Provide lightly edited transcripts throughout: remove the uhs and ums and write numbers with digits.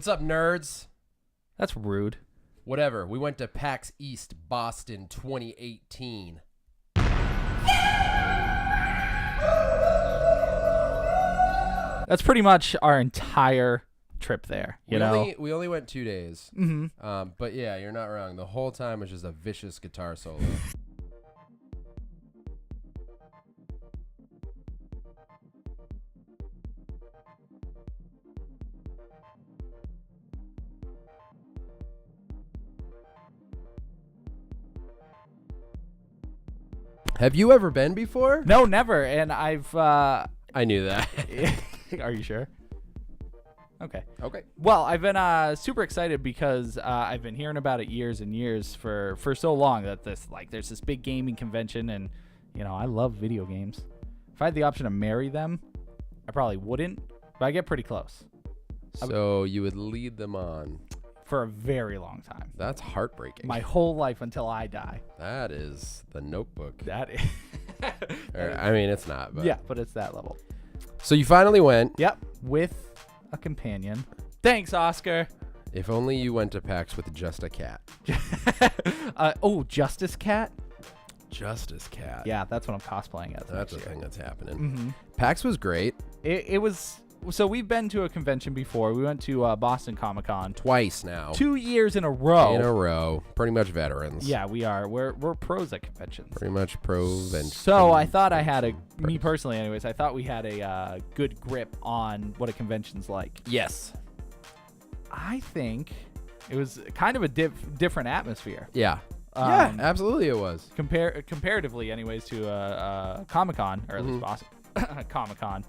What's up, nerds? That's rude. Whatever. We went to PAX East, Boston 2018. That's pretty much our entire trip there. You know? We only went 2 days. Mm-hmm. But yeah, you're not wrong. The whole time was just a vicious guitar solo. Have you ever been before? No, never. And I've. I knew that. Are you sure? Okay. Okay. Well, I've been super excited because I've been hearing about it years and years for so long that there's this big gaming convention, and I love video games. If I had the option to marry them, I probably wouldn't, but I get pretty close. So you would lead them on. For a very long time. That's heartbreaking. My whole life until I die. That is the Notebook. That is. I mean, it's not. But. Yeah, but it's that level. So you finally went. Yep, with a companion. Thanks, Oscar. If only you went to PAX with just a cat. Justice Cat? Justice Cat. Yeah, that's what I'm cosplaying as. That's the thing that's happening. Mm-hmm. PAX was great. It was. So we've been to a convention before. We went to Boston Comic Con twice now. 2 years in a row. In a row. Pretty much veterans. Yeah, we are. We're pros at conventions. Pretty much pros. So I thought me personally anyways, I thought we had a good grip on what a convention's like. Yes. I think it was kind of a different atmosphere. Yeah. Yeah, absolutely it was. Comparatively anyways to Comic-Con, or at least Boston Comic-Con.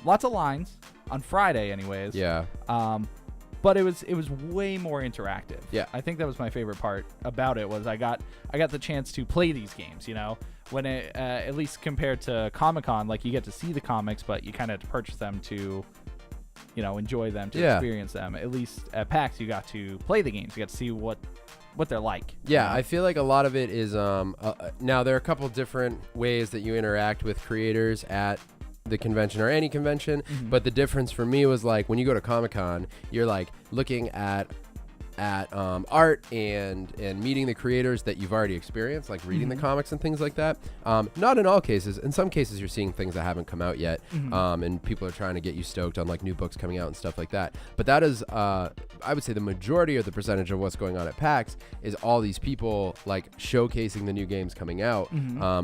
Lots of lines on Friday anyways. Yeah. But it was way more interactive. Yeah. I think that was my favorite part about it was I got the chance to play these games, when it, at least compared to Comic-Con, like you get to see the comics, but you kind of have to purchase them to, enjoy them, to experience them. At least at PAX, you got to play the games. You got to see what they're like. Yeah, I feel like a lot of it is, now there are a couple different ways that you interact with creators at the convention or any convention, but the difference for me was like when you go to Comic-Con, you're like looking at art and meeting the creators that you've already experienced, like reading the comics and things like that. Not in all cases. In some cases, you're seeing things that haven't come out yet, and people are trying to get you stoked on like new books coming out and stuff like that. But that is, I would say, the majority of the percentage of what's going on at PAX is all these people like showcasing the new games coming out,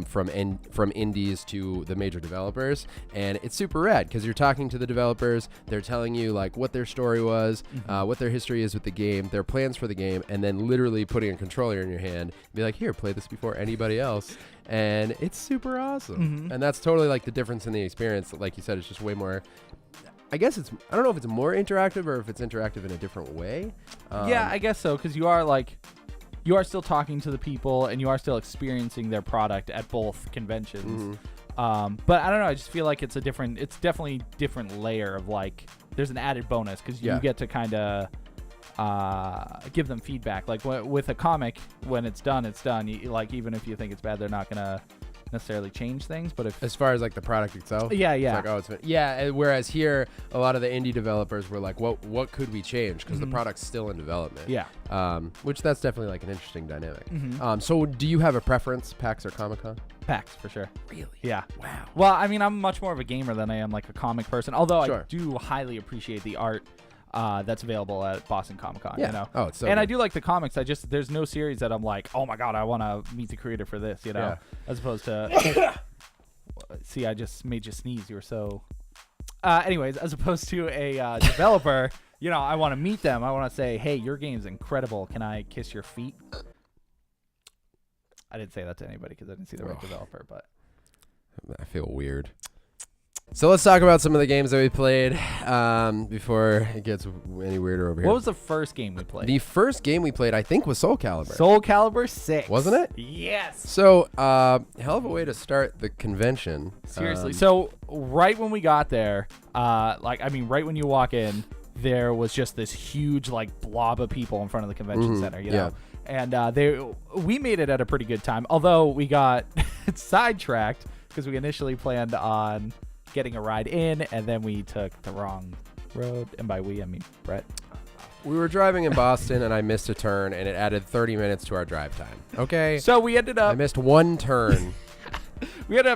from indies to the major developers, and it's super rad because you're talking to the developers. They're telling you like what their story was, what their history is with the game, their plans for the game, and then literally putting a controller in your hand, be like, here, play this before anybody else, and it's super awesome. And that's totally like the difference in the experience. Like you said, it's just way more, I guess I don't know if it's more interactive or if it's interactive in a different way. Yeah, I guess so, because you are still talking to the people and you are still experiencing their product at both conventions. But I don't know, I just feel like it's definitely a different layer of like, there's an added bonus because you get to kind of give them feedback. Like with a comic, when it's done, it's done. Like even if you think it's bad, they're not gonna necessarily change things. But if as far as like the product itself, yeah, it's like, whereas here, a lot of the indie developers were like, what could we change? Because the product's still in development. Yeah. Which that's definitely like an interesting dynamic. So do you have a preference, PAX or Comic-Con? PAX for sure. Really? Yeah. Wow. Well, I mean, I'm much more of a gamer than I am like a comic person. Although Sure. I do highly appreciate the art that's available at Boston Comic Con. Yeah. Oh, it's so and good. I do like the comics. There's no series that I'm like, oh my god, I want to meet the creator for this, as opposed to. See, I just made you sneeze. You were so. Anyways, as opposed to a developer, I want to meet them. I want to say, hey, your game's incredible. Can I kiss your feet? I didn't say that to anybody because I didn't see the right developer, but I feel weird. So let's talk about some of the games that we played before it gets any weirder over here. What was the first game we played? The first game we played, I think, was Soul Calibur. Soul Calibur 6. Wasn't it? Yes. So, hell of a way to start the convention. Seriously. So, right when we got there, right when you walk in, there was just this huge, blob of people in front of the convention center, you know? And we made it at a pretty good time, although we got sidetracked because we initially planned on getting a ride in, and then we took the wrong road, and by we I mean Brett. We were driving in Boston, and I missed a turn, and it added 30 minutes to our drive time. Okay? So we ended I up missed one turn.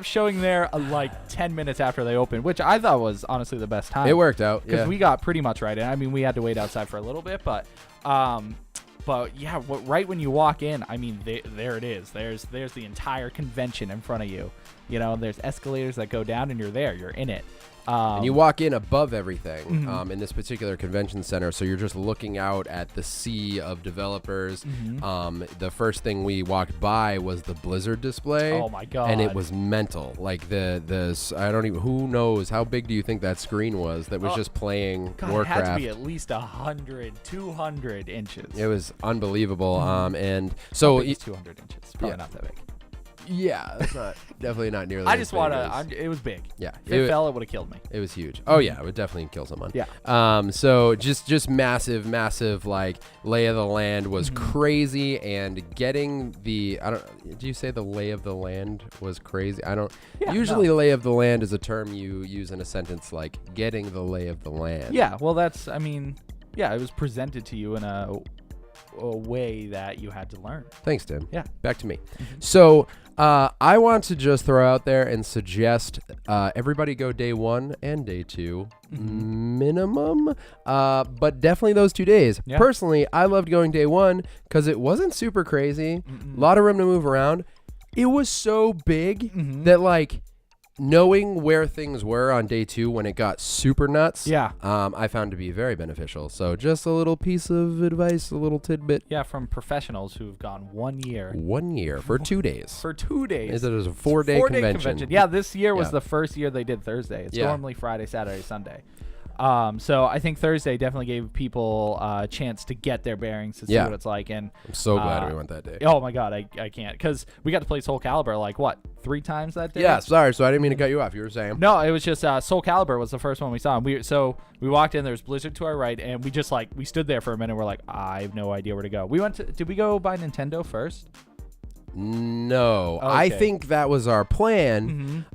showing there like 10 minutes after they opened, which I thought was honestly the best time. It worked out, because yeah. we got pretty much right in. I mean, we had to wait outside for a little bit, but yeah, right when you walk in, I mean, there it is. There's the entire convention in front of you. You know, there's escalators that go down, and you're there. You're in it. And you walk in above everything in this particular convention center, so you're just looking out at the sea of developers. The first thing we walked by was the Blizzard display. Oh my god! And it was mental. Like I don't even. Who knows how big do you think that screen was that was just playing Warcraft? It had to be at least 100, 200 inches. It was unbelievable. And so 200 inches. Probably not that big. Yeah, it's not definitely not nearly. I just want to. It was big. Yeah, if it fell, it would have killed me. It was huge. Oh yeah, it would definitely kill someone. Yeah. So just massive like lay of the land was crazy, and getting the do you say the lay of the land was crazy? I don't. Yeah, usually, lay of the land is a term you use in a sentence like getting the lay of the land. Yeah. Well, that's. I mean, yeah, it was presented to you in a way that you had to learn. Thanks, Tim. Yeah. Back to me. So I want to just throw out there and suggest everybody go day 1 and day 2 minimum, but definitely those 2 days. Yeah. Personally, I loved going day 1 because it wasn't super crazy. A lot of room to move around. It was so big that like knowing where things were on day 2 when it got super nuts, I found to be very beneficial. So just a little piece of advice, a little tidbit. Yeah, from professionals who've gone 1 year. 1 year for 2 days. For 2 days. It was a 4-day convention. Yeah, this year was the first year they did Thursday. It's normally Friday, Saturday, Sunday. So I think Thursday definitely gave people a chance to get their bearings to see what it's like. And I'm so glad we went that day. Oh my god, I can't, because we got to play Soul Calibur like what, 3 times that day? Yeah, sorry. So I didn't mean to cut you off. You were saying? No, it was just Soul Calibur was the first one we saw. And we walked in. There was Blizzard to our right, and we just we stood there for a minute. We're like, I have no idea where to go. Did we go by Nintendo first? No, okay. I think that was our plan,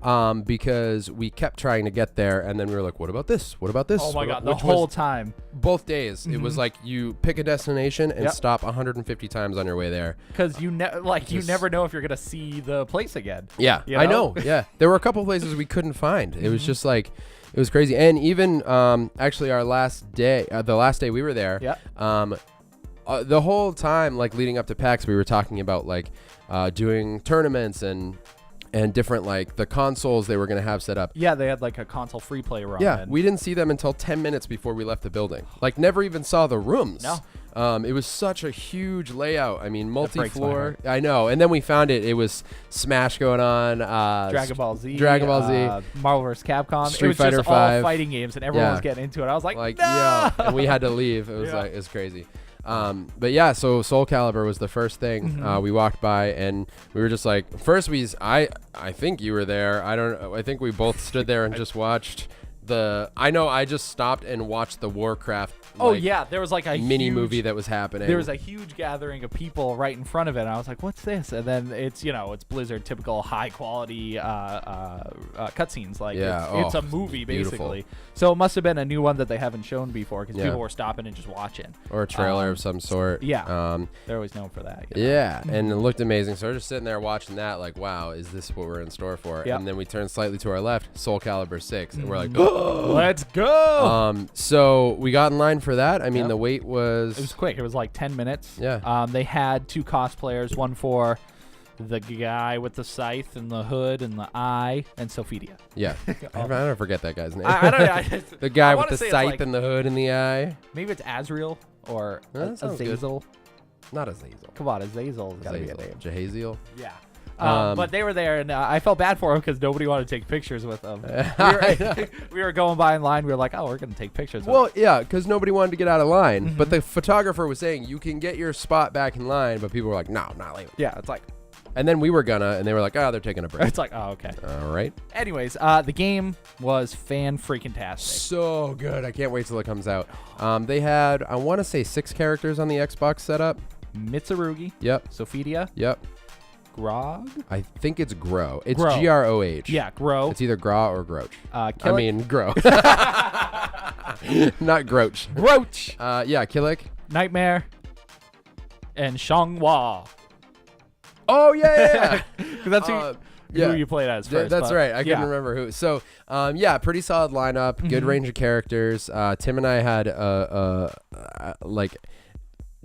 because we kept trying to get there, and then we were like, "What about this? What about this?" Oh my god, the whole time. Both days, it was like you pick a destination and stop 150 times on your way there, because you never know if you're gonna see the place again. Yeah, you know? I know. Yeah, there were a couple places we couldn't find. It was just like. It was crazy, and even actually our last day, the last day we were there, the whole time like leading up to PAX, we were talking about like doing tournaments and different like the consoles they were going to have set up. Yeah, they had like a console free play run. Yeah, we didn't see them until 10 minutes before we left the building. Like never even saw the rooms. No. It was such a huge layout. I mean, multi-floor. I know. And then we found it. It was Smash going on. Dragon Ball Z. Marvel vs. Capcom. Street Fighter just 5. All fighting games, and everyone was getting into it. I was like, no! Yeah. And we had to leave. It was like, it was crazy. But yeah, so Soul Calibur was the first thing we walked by, and we were just like, first I think you were there. I think we both stood there and just watched I just stopped and watched the Warcraft. There was like a mini movie that was happening. There was a huge gathering of people right in front of it, and I was like, "What's this?" And then it's Blizzard typical high quality cutscenes. Like it's a movie basically. Beautiful. So it must have been a new one that they haven't shown before, because people were stopping and just watching. Or a trailer of some sort. Yeah, they're always known for that. Yeah, and it looked amazing. So we're just sitting there watching that, like, wow, is this what we're in store for? Yep. And then we turn slightly to our left, Soul Calibur 6, and we're like, let's go! So we got in line for that. I mean, the wait was... It was quick. It was like 10 minutes. Yeah. They had 2 cosplayers, one for the guy with the scythe and the hood and the eye, and Sophia. Yeah. I don't forget that guy's name. I don't the guy with the scythe and the hood and the eye. Maybe it's Azrael or Azazel. Not Azazel. Come on, Azazel's got to be a name. Jehaziel. Yeah. But they were there, and I felt bad for them because nobody wanted to take pictures with them. We were going by in line. We were like, we're going to take pictures with them. Well, yeah, because nobody wanted to get out of line. But the photographer was saying, you can get your spot back in line, but people were like, no, not leaving. Yeah, it's like... And then we were and they were like, they're taking a break. It's like, okay. All right. Anyways, the game was fan-freaking-tastic. So good. I can't wait till it comes out. They had, I want to say 6 characters on the Xbox setup. Mitsurugi. Yep. Sophia. Yep. Grog? I think it's Groh. It's Groh. Groh. Yeah, Groh. It's either Gra or Groach. Grow. Not Groach. Groach, Yeah, Killick. Nightmare, and Xianghua. Oh yeah. 'Cause that's who you played as first. That's but right. I couldn't remember who. So, yeah, pretty solid lineup. Good range of characters. Tim and I had like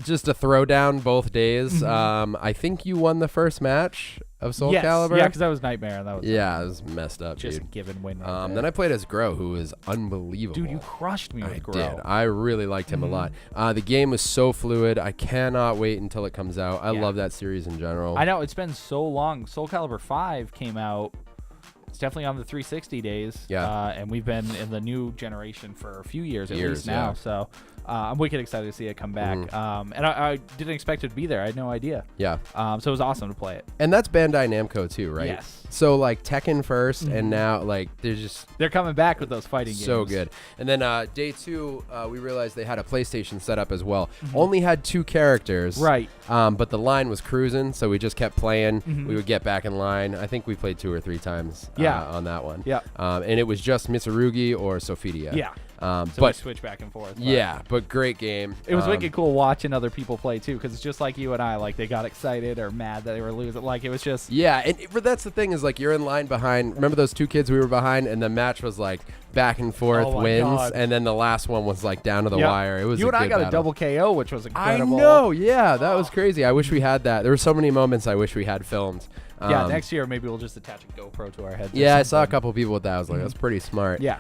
just a throwdown both days. I think you won the first match of Soul Calibur. Yeah, because that was Nightmare. And that was it was messed up, just dude. a given win. Right there. Then I played as Grow, who was unbelievable. Dude, you crushed me with I Grow. did. I really liked him a lot. The game was so fluid. I cannot wait until it comes out. I love that series in general. I know, it's been so long. Soul Calibur 5 came out. It's definitely on the 360 days. Yeah. And we've been in the new generation for a few years at least now. Yeah. So I'm wicked excited to see it come back. And I didn't expect it to be there. I had no idea. Yeah. So it was awesome to play it. And that's Bandai Namco too, right? Yes. So like Tekken first, and now like they're coming back with those fighting games. so good. And then day 2, we realized they had a PlayStation set up as well. Only had 2 characters, Right. But the line was cruising, so we just kept playing. We would get back in line. I think we played 2 or 3 times. On that one. Yeah. And it was just Mitsurugi or Sophidia. Yeah. So we but switch back and forth. but great game. It was wicked cool watching other people play too, because it's just like you and I. Like they got excited or mad that they were losing. Like it was just but that's the thing is like you're in line behind. Remember those 2 kids we were behind, and the match was like back and forth wins, God. and then the last one was like down to the wire. It was you and I got battle. a double KO, which was incredible. I know, yeah, that was crazy. I wish we had that. There were so many moments I wish we had filmed. Next year maybe we'll just attach a GoPro to our heads. Yeah, I saw a couple people with that. I was like, that's pretty smart. Yeah.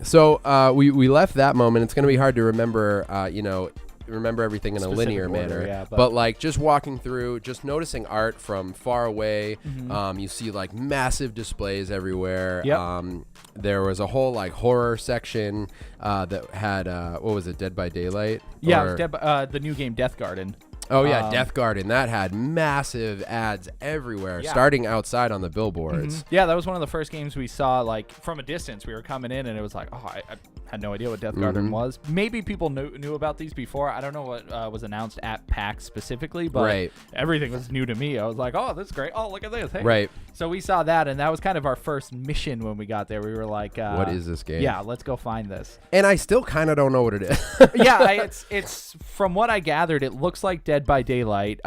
So we left that moment. It's going to be hard to remember, remember everything in a linear manner. Yeah, but like just walking through, just noticing art from far away. You see like massive displays everywhere. Yep. There was a whole like horror section that had what was it, Dead by Daylight? Yeah, it was the new game Death Garden. Oh yeah, Death Garden. That had massive ads everywhere, starting outside on the billboards. Yeah, that was one of the first games we saw. Like from a distance, we were coming in, and it was like, I had no idea what Death Garden was. Maybe people knew about these before. I don't know what was announced at PAX specifically, but everything was new to me. I was like, oh, this is great. Oh, look at this. Hey. Right. So we saw that, and that was kind of our first mission when we got there. We were like, what is this game? Yeah, let's go find this. And I still kind of don't know what it is. It's from what I gathered, it looks like Dead by Daylight,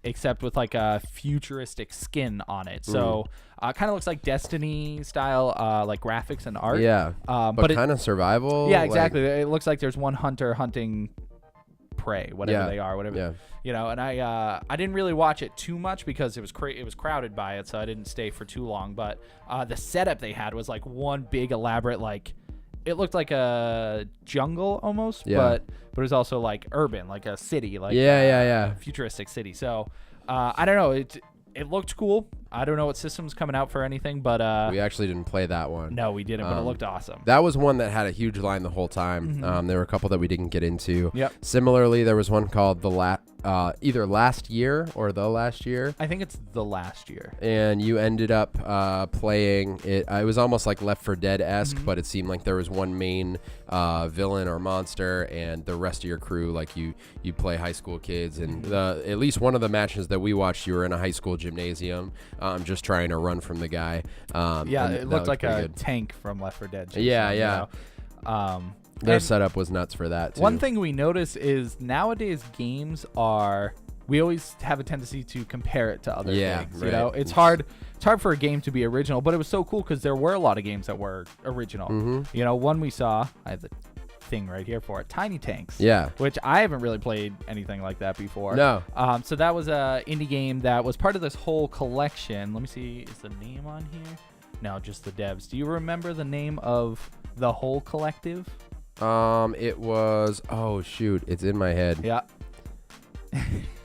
except with like a futuristic skin on it. So kind of looks like Destiny style, like graphics and art. Yeah, but kind of survival. Yeah, exactly. It looks like there's one hunter hunting prey, whatever they are, whatever. Yeah. You know, and I didn't really watch it too much because it was crowded by it, so I didn't stay for too long. But the setup they had was like one big elaborate, like it looked like a jungle almost, but it was also like urban, like a city, like a futuristic city. So I don't know, it looked cool. I don't know what system's coming out for anything, but we actually didn't play that one. No, we didn't, but it looked awesome. That was one that had a huge line the whole time. There were a couple that we didn't get into. Yep. Similarly, there was one called either Last Year or The Last Year. I think it's The Last Year. And you ended up playing it. It was almost like Left 4 Dead-esque, but it seemed like there was one main villain or monster, and the rest of your crew, like you play high school kids. And at least one of the matches that we watched, you were in a high school gymnasium, just trying to run from the guy. It looked like a good tank from Left 4 Dead. Yeah. You know? Their setup was nuts for that too. One thing we notice is nowadays games we always have a tendency to compare it to other things. Right. You know, it's hard for a game to be original, but it was so cool because there were a lot of games that were original. You know, one we saw, I have the thing right here for it, Tiny Tanks. Yeah. Which I haven't really played anything like that before. No. So that was a indie game that was part of this whole collection. Let me see, is the name on here? No, just the devs. Do you remember the name of the whole collective? It was, oh shoot, it's in my head. Yeah.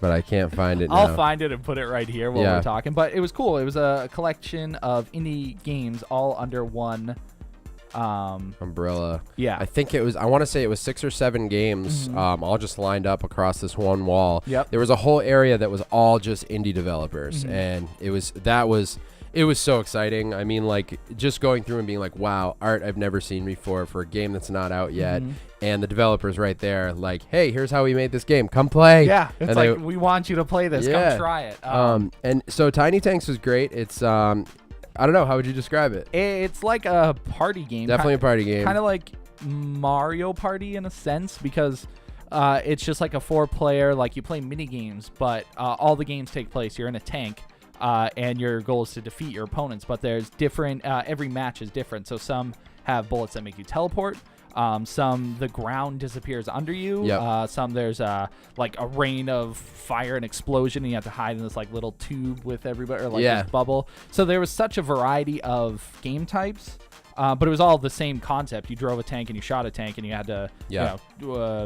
But I can't find it now. I'll find it and put it right here while we're talking. But it was cool. It was a collection of indie games all under one umbrella. Yeah. I think I want to say it was 6 or 7 games, all just lined up across this one wall. Yep. There was a whole area that was all just indie developers, and it was so exciting. I mean, like, just going through and being like, wow, art I've never seen before for a game that's not out yet. And the developers right there, like, hey, here's how we made this game. Come play. Yeah, it's like, we want you to play this. Come try it. And so Tiny Tanks was great. It's, I don't know, how would you describe it? It's like a party game. Definitely a party game. Kind of like Mario Party in a sense, because it's just like a 4-player, like you play mini games, but all the games take place. You're in a tank, and your goal is to defeat your opponents. But there's different. Every match is different. So some have bullets that make you teleport. Some the ground disappears under you. Yep. Some there's like a rain of fire and explosion, and you have to hide in this like little tube with everybody, or like this bubble. So there was such a variety of game types. But it was all the same concept. You drove a tank and you shot a tank and you had to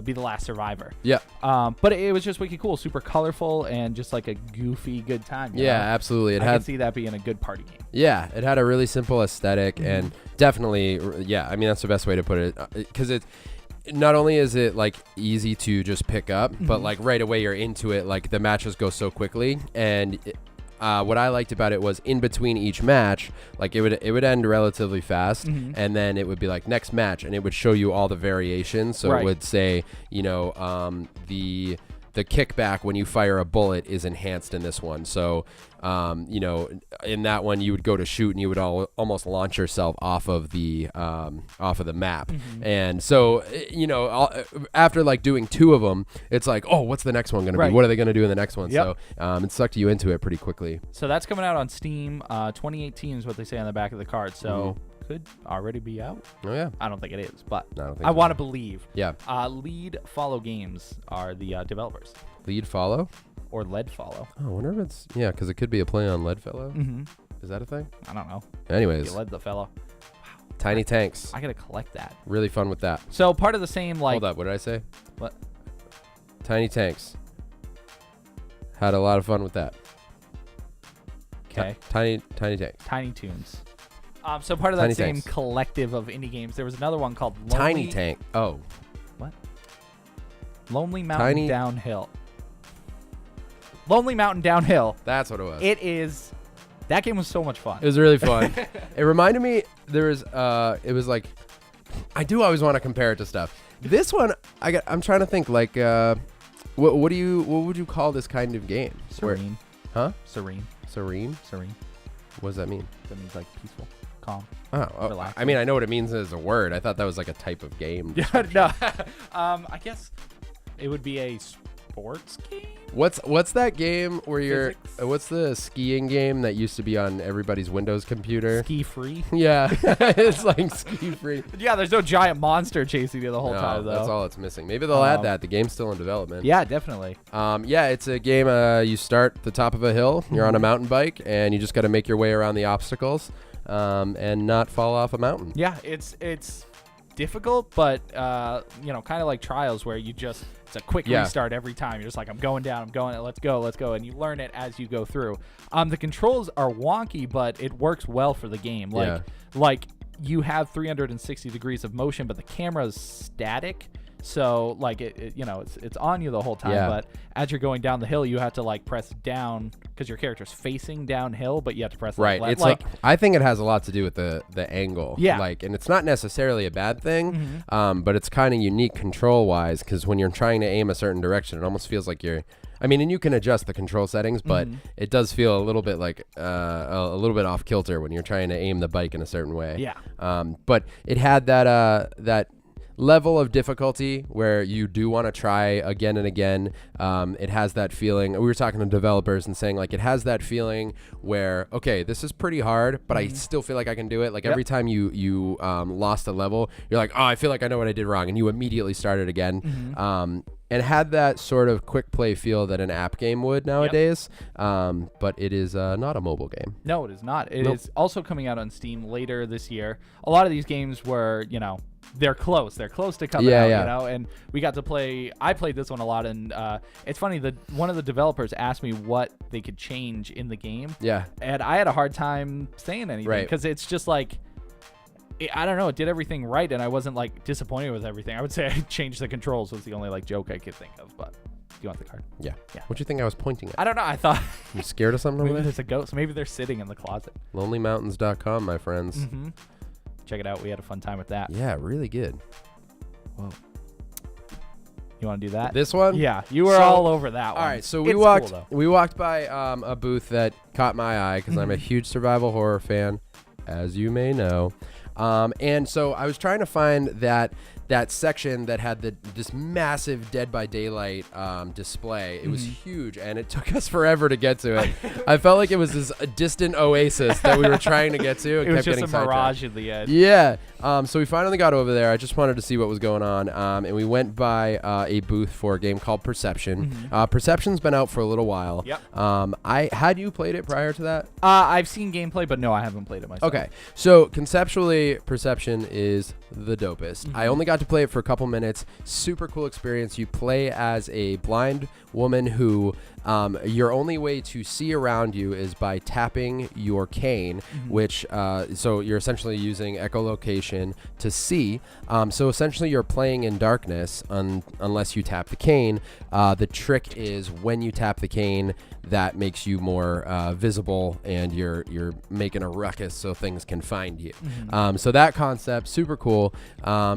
be the last survivor. Yeah. But it was just wicked cool, super colorful, and just like a goofy good time. You know? Absolutely. I can see that being a good party game. Yeah, it had a really simple aesthetic, and definitely, I mean, that's the best way to put it, because it not only is it like easy to just pick up, but like right away you're into it. Like the matches go so quickly, and what I liked about it was in between each match, like it would end relatively fast, and then it would be like next match, and it would show you all the variations. So it would say, the kickback when you fire a bullet is enhanced in this one. So, in that one you would go to shoot and you would almost launch yourself off of the map. And so, after like doing 2 of them, it's like, oh, what's the next one going to be? What are they going to do in the next one? So, it sucked you into it pretty quickly. So that's coming out on Steam. 2018 is what they say on the back of the card. So could already be out. Oh yeah. I don't think it is, but I want to believe. Yeah. Lead Follow Games are the developers. Lead Follow? Or Lead Follow. Oh, I wonder if it's because it could be a play on Leadfellow. Is that a thing? I don't know. Anyways, you led the fellow. Wow. Tiny Tanks. I gotta collect that. Really fun with that. So part of the same like. Hold up. What did I say? What? Tiny Tanks. Had a lot of fun with that. Okay. Tiny Tanks. Tiny Toons. So part of that Tiny same Tanks. collective of indie games, there was another one called Tiny Tank. Oh. What? Lonely Mountain Downhill. Lonely Mountain Downhill. That's what it was. It is. That game was so much fun. It was really fun. It reminded me. There was. It was like. I do always want to compare it to stuff. This one, I'm trying to think. Like, what would you call this kind of game? Serene. Huh? Serene. Serene. What does that mean? That means like peaceful, calm. Oh, I mean, I know what it means as a word. I thought that was like a type of game. Yeah, no. I guess it would be a sports game. What's that game where you're? Physics? What's the skiing game that used to be on everybody's Windows computer? Ski Free. Yeah, it's like Ski Free. Yeah, there's no giant monster chasing you the whole time though. That's all it's missing. Maybe they'll add that. The game's still in development. Yeah, definitely. It's a game. You start at the top of a hill. You're on a mountain bike, and you just got to make your way around the obstacles, and not fall off a mountain. Yeah, it's difficult, but kind of like Trials, where it's a quick restart every time. You're just like, I'm going down, let's go, and you learn it as you go through. The controls are wonky, but it works well for the game. Like you have 360 degrees of motion, but the camera's static. So like it's on you the whole time, but as you're going down the hill, you have to like press down because your character's facing downhill, but you have to press right. left. It's like I think it has a lot to do with the angle. Yeah. And it's not necessarily a bad thing, but it's kind of unique control wise because when you're trying to aim a certain direction, it almost feels like you're. I mean, and you can adjust the control settings, but it does feel a little bit like a little bit off kilter when you're trying to aim the bike in a certain way. Yeah. But it had that level of difficulty where you do want to try again and again. It has that feeling. We were talking to developers and saying like it has that feeling where okay, this is pretty hard, but I still feel like I can do it. Like every time you lost a level, you're like, oh, I feel like I know what I did wrong, and you immediately start it again. And had that sort of quick play feel that an app game would nowadays. But it is not a mobile game. No, it is not. It is also coming out on Steam later this year. A lot of these games were, they're close. They're close to coming out, and we got to play. I played this one a lot, and it's funny that one of the developers asked me what they could change in the game. Yeah. And I had a hard time saying anything because it's just like, I don't know. It did everything right, and I wasn't like disappointed with everything. I would say I changed the controls was the only like joke I could think of. But do you want the card? Yeah. What do you think I was pointing at? I don't know. I thought you scared of something over maybe there? there's a ghost. Maybe they're sitting in the closet. LonelyMountains.com, my friends. Check it out. We had a fun time with that. Yeah, really good. Whoa. You want to do that? This one? Yeah, you were all over that one. All right, so It's cool, we walked by a booth that caught my eye because I'm a huge survival horror fan, as you may know. And so I was trying to find that section that had this massive Dead by Daylight display. It was huge, and it took us forever to get to it. I felt like it was this distant oasis that we were trying to get to. It was just a mirage at the end. Yeah. So we finally got over there. I just wanted to see what was going on, and we went by a booth for a game called Perception. Perception's been out for a little while. Yep. Had you played it prior to that? I've seen gameplay, but no, I haven't played it myself. Okay. So conceptually, Perception is the dopest. I only got to play it for a couple minutes. Super cool experience. You play as a blind woman who your only way to see around you is by tapping your cane, which so you're essentially using echolocation to see. So essentially you're playing in darkness unless you tap the cane. The trick is when you tap the cane, that makes you more visible, and you're making a ruckus so things can find you. So that concept, super cool.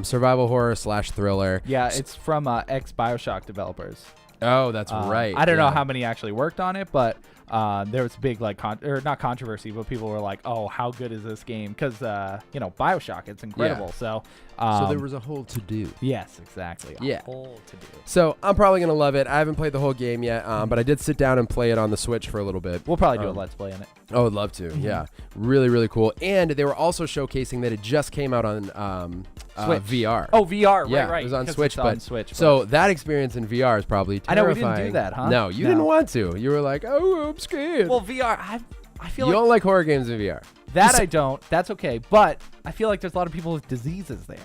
Survival horror / thriller. Yeah, it's from ex-BioShock developers. Oh, that's right. I don't know how many actually worked on it, but there was big not controversy, but people were like, "Oh, how good is this game?" Because BioShock, it's incredible. Yeah. So there was a whole to do. Yes, exactly. Yeah. A whole to do. So I'm probably gonna love it. I haven't played the whole game yet, but I did sit down and play it on the Switch for a little bit. We'll probably do a Let's Play in it. I would love to. Yeah, really, really cool. And they were also showcasing that it just came out on VR. Oh, VR. Yeah, right. it was on Switch. Switch. So that experience in VR is probably terrifying. I know we didn't do that, huh? No, you didn't want to. You were like, "Oh, I'm scared." Well, VR. I feel you like don't like horror games in VR. That I don't. That's okay. But I feel like there's a lot of people with diseases there.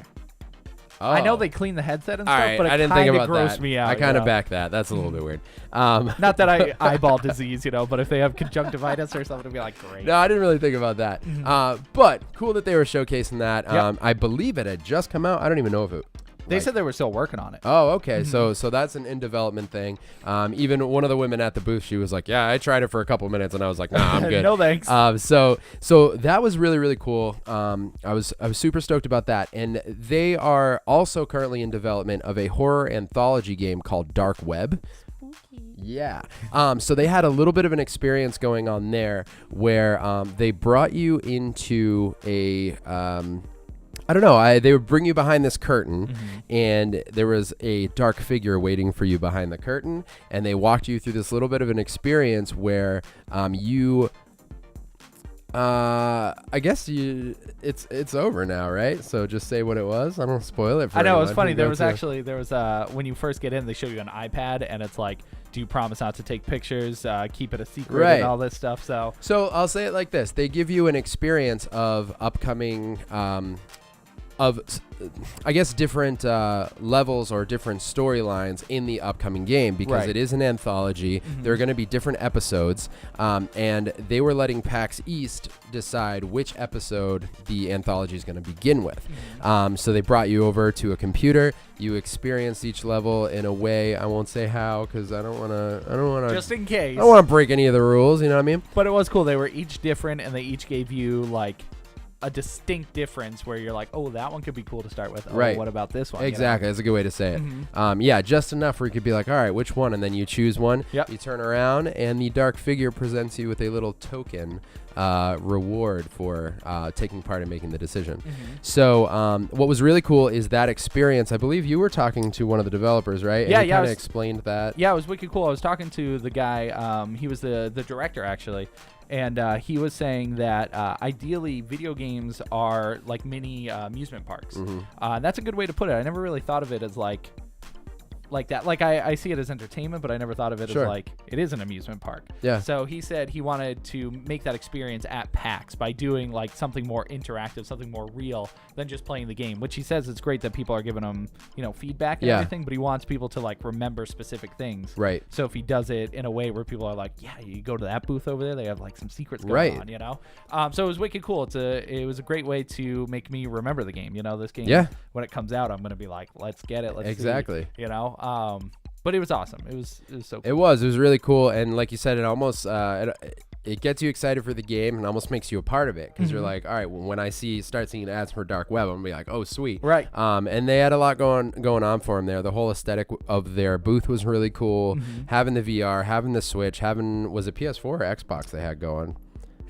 Oh. I know they clean the headset and All stuff, right, but it I didn't think about grossed that. me out. I kind of back that. That's a little bit weird. Not that I eyeball disease, but if they have conjunctivitis or something, it'd be like, great. No, I didn't really think about that. But cool that they were showcasing that. Yep. I believe it had just come out. I don't even know if it... They said they were still working on it. Oh, okay. So that's an in development thing. Even one of the women at the booth, she was like, "Yeah, I tried it for a couple minutes," and I was like, "Nah, I'm good." No thanks. So that was really, really cool. I was super stoked about that. And they are also currently in development of a horror anthology game called Dark Web. Yeah. So they had a little bit of an experience going on there where they brought you into a I don't know. They would bring you behind this curtain, and there was a dark figure waiting for you behind the curtain, and they walked you through this little bit of an experience where you. I guess it's over now, right? So just say what it was. I don't spoil it for I know, anyone. it's funny. There was when you first get in, they show you an iPad, and it's like, do you promise not to take pictures, keep it a secret, and all this stuff? So I'll say it like this. They give you an experience of upcoming I guess different levels or different storylines in the upcoming game, because it is an anthology. There are going to be different episodes, and they were letting PAX East decide which episode the anthology is going to begin with. So they brought you over to a computer. You experienced each level in a way. I won't say how, because I don't want to. Just in case. I don't want to break any of the rules. You know what I mean? But it was cool. They were each different, and they each gave you like a distinct difference where you're like, oh, that one could be cool to start with. Oh, what about this one? Exactly. That's a good way to say it. Yeah, just enough where you could be like, all right, which one? And then you choose one. Yep. You turn around, and the dark figure presents you with a little token reward for taking part in making the decision. So what was really cool is that experience. I believe you were talking to one of the developers, right? Yeah, and he kind of explained that. Yeah, it was wicked cool. I was talking to the guy. He was the director, actually. And he was saying that ideally video games are like mini amusement parks. That's a good way to put it. I never really thought of it as like that. Like I see it as entertainment, but I never thought of it as like it is an amusement park. Yeah. So he said he wanted to make that experience at PAX by doing like something more interactive, something more real than just playing the game, which he says it's great that people are giving him, feedback and everything, but he wants people to like remember specific things. Right. So if he does it in a way where people are like, yeah, you go to that booth over there, they have like some secrets going on, So it was wicked cool. It was a great way to make me remember the game. This game, when it comes out, I'm going to be like, let's get it. Let's see, but it was awesome. It was so cool. It was really cool. And like you said, it almost, it gets you excited for the game and almost makes you a part of it. Cause you're like, all right, when I start seeing ads for Dark Web, I'm gonna be like, oh, sweet. Right. And they had a lot going on for them there. The whole aesthetic of their booth was really cool. Having the VR, having the Switch, was it PS4 or Xbox they had going?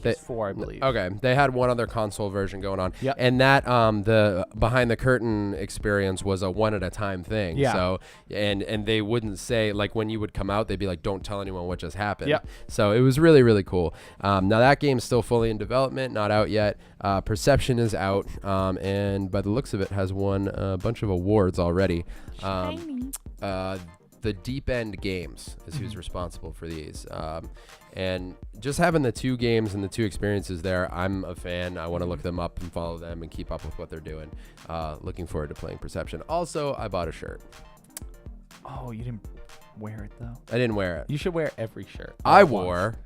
PS4, I believe. Okay, they had one other console version going on. Yep. And that the behind the curtain experience was a one at a time thing. Yeah. So and they wouldn't say, like, when you would come out, they'd be like, don't tell anyone what just happened. Yep. So it was really, really cool. Now that game's still fully in development, not out yet. Perception is out, and by the looks of it, has won a bunch of awards already. The Deep End Games is who's responsible for these. And just having the two games and the two experiences there, I'm a fan. I want to look them up and follow them and keep up with what they're doing. Looking forward to playing Perception. Also, I bought a shirt. Oh, you didn't wear it, though? I didn't wear it. You should wear every shirt. I wore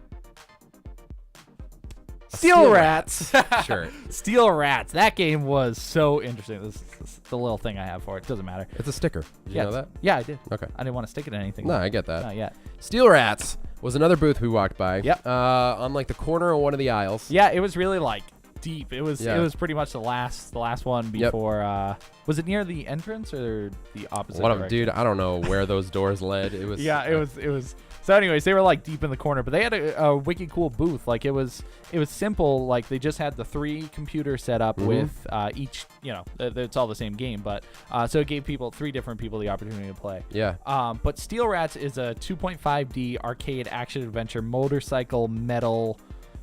Steel Rats shirt. Steel Rats. That game was so interesting. This is the little thing I have for it. Doesn't matter. It's a sticker. Did you know that? Yeah, I did. Okay. I didn't want to stick it in anything. No, I get that. Not yet. Steel Rats was another booth we walked by. Yep. On like the corner of one of the aisles. Yeah, it was really like deep. It was Yeah. pretty much the last one before. Was it near the entrance or the opposite? One of direction? dude, I don't know where those doors led. It was. Yeah, it was. So, anyways, they were like deep in the corner, but they had a wicked cool booth. Like it was simple. Like they just had the 3 computers set up with each. You know, it's all the same game, but so it gave 3 different people the opportunity to play. Yeah. But Steel Rats is a 2.5D arcade action adventure motorcycle metal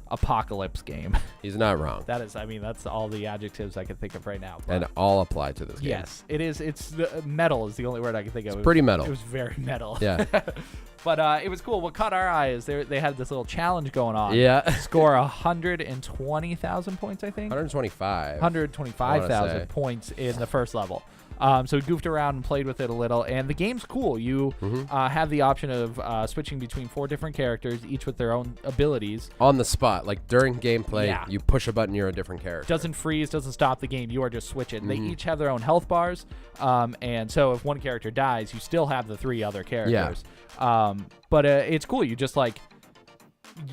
apocalypse game. He's not wrong. That is, I mean, that's all the adjectives I can think of right now. But And all apply to this game. yes, it is. It's the metal is the only word I can think of. It's pretty metal. It was very metal. Yeah. But it was cool. What caught our eye is they had this little challenge going on. Yeah. Score 120,000 points, I think. 125. 125,000 points in the first level. So we goofed around and played with it a little, and the game's cool. You have the option of switching between 4 different characters, each with their own abilities. On the spot, like during gameplay, Yeah. you push a button, you're a different character. Doesn't freeze, doesn't stop the game. You are just switching. They each have their own health bars, and so if one character dies, you still have the 3 other characters. But it's cool. You just like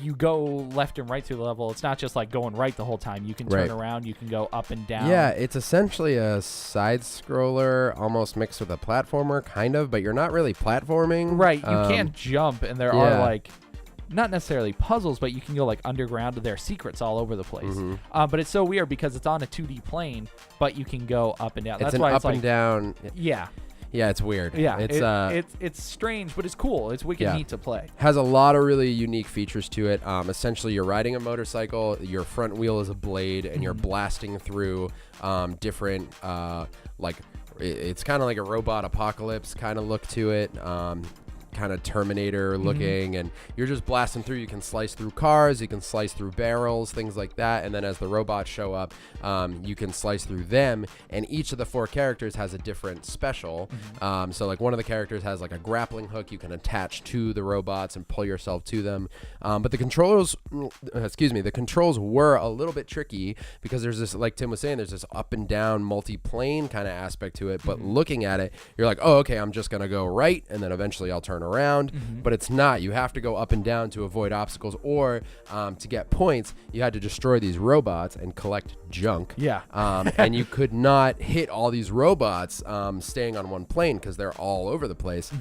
you go left and right through the level. It's not just like going right the whole time. You can turn around. You can go up and down. Yeah, it's essentially a side scroller, almost mixed with a platformer, kind of, but you're not really platforming. Right. You can't jump, and there are like not necessarily puzzles, but you can go like underground. There are secrets all over the place. But it's so weird because it's on a 2D plane, but you can go up and down. It's That's an why up it's like, and down. Yeah. Yeah, it's weird. Yeah, it's strange, but it's cool. It's wicked neat to play. Has a lot of really unique features to it. Essentially, you're riding a motorcycle. Your front wheel is a blade, and you're blasting through different like it's kind of like a robot apocalypse kind of look to it. Kind of Terminator looking, and you're just blasting through. You can slice through cars, you can slice through barrels, things like that, and then as the robots show up, you can slice through them, and each of the 4 characters has a different special. So like one of the characters has like a grappling hook you can attach to the robots and pull yourself to them, but the controls were a little bit tricky because there's this, like Tim was saying, there's this up and down multi-plane kind of aspect to it, but looking at it, you're like, oh, okay, I'm just gonna go right, and then eventually I'll turn around, but it's not. You have to go up and down to avoid obstacles, or to get points you had to destroy these robots and collect junk. And you could not hit all these robots staying on one plane because they're all over the place.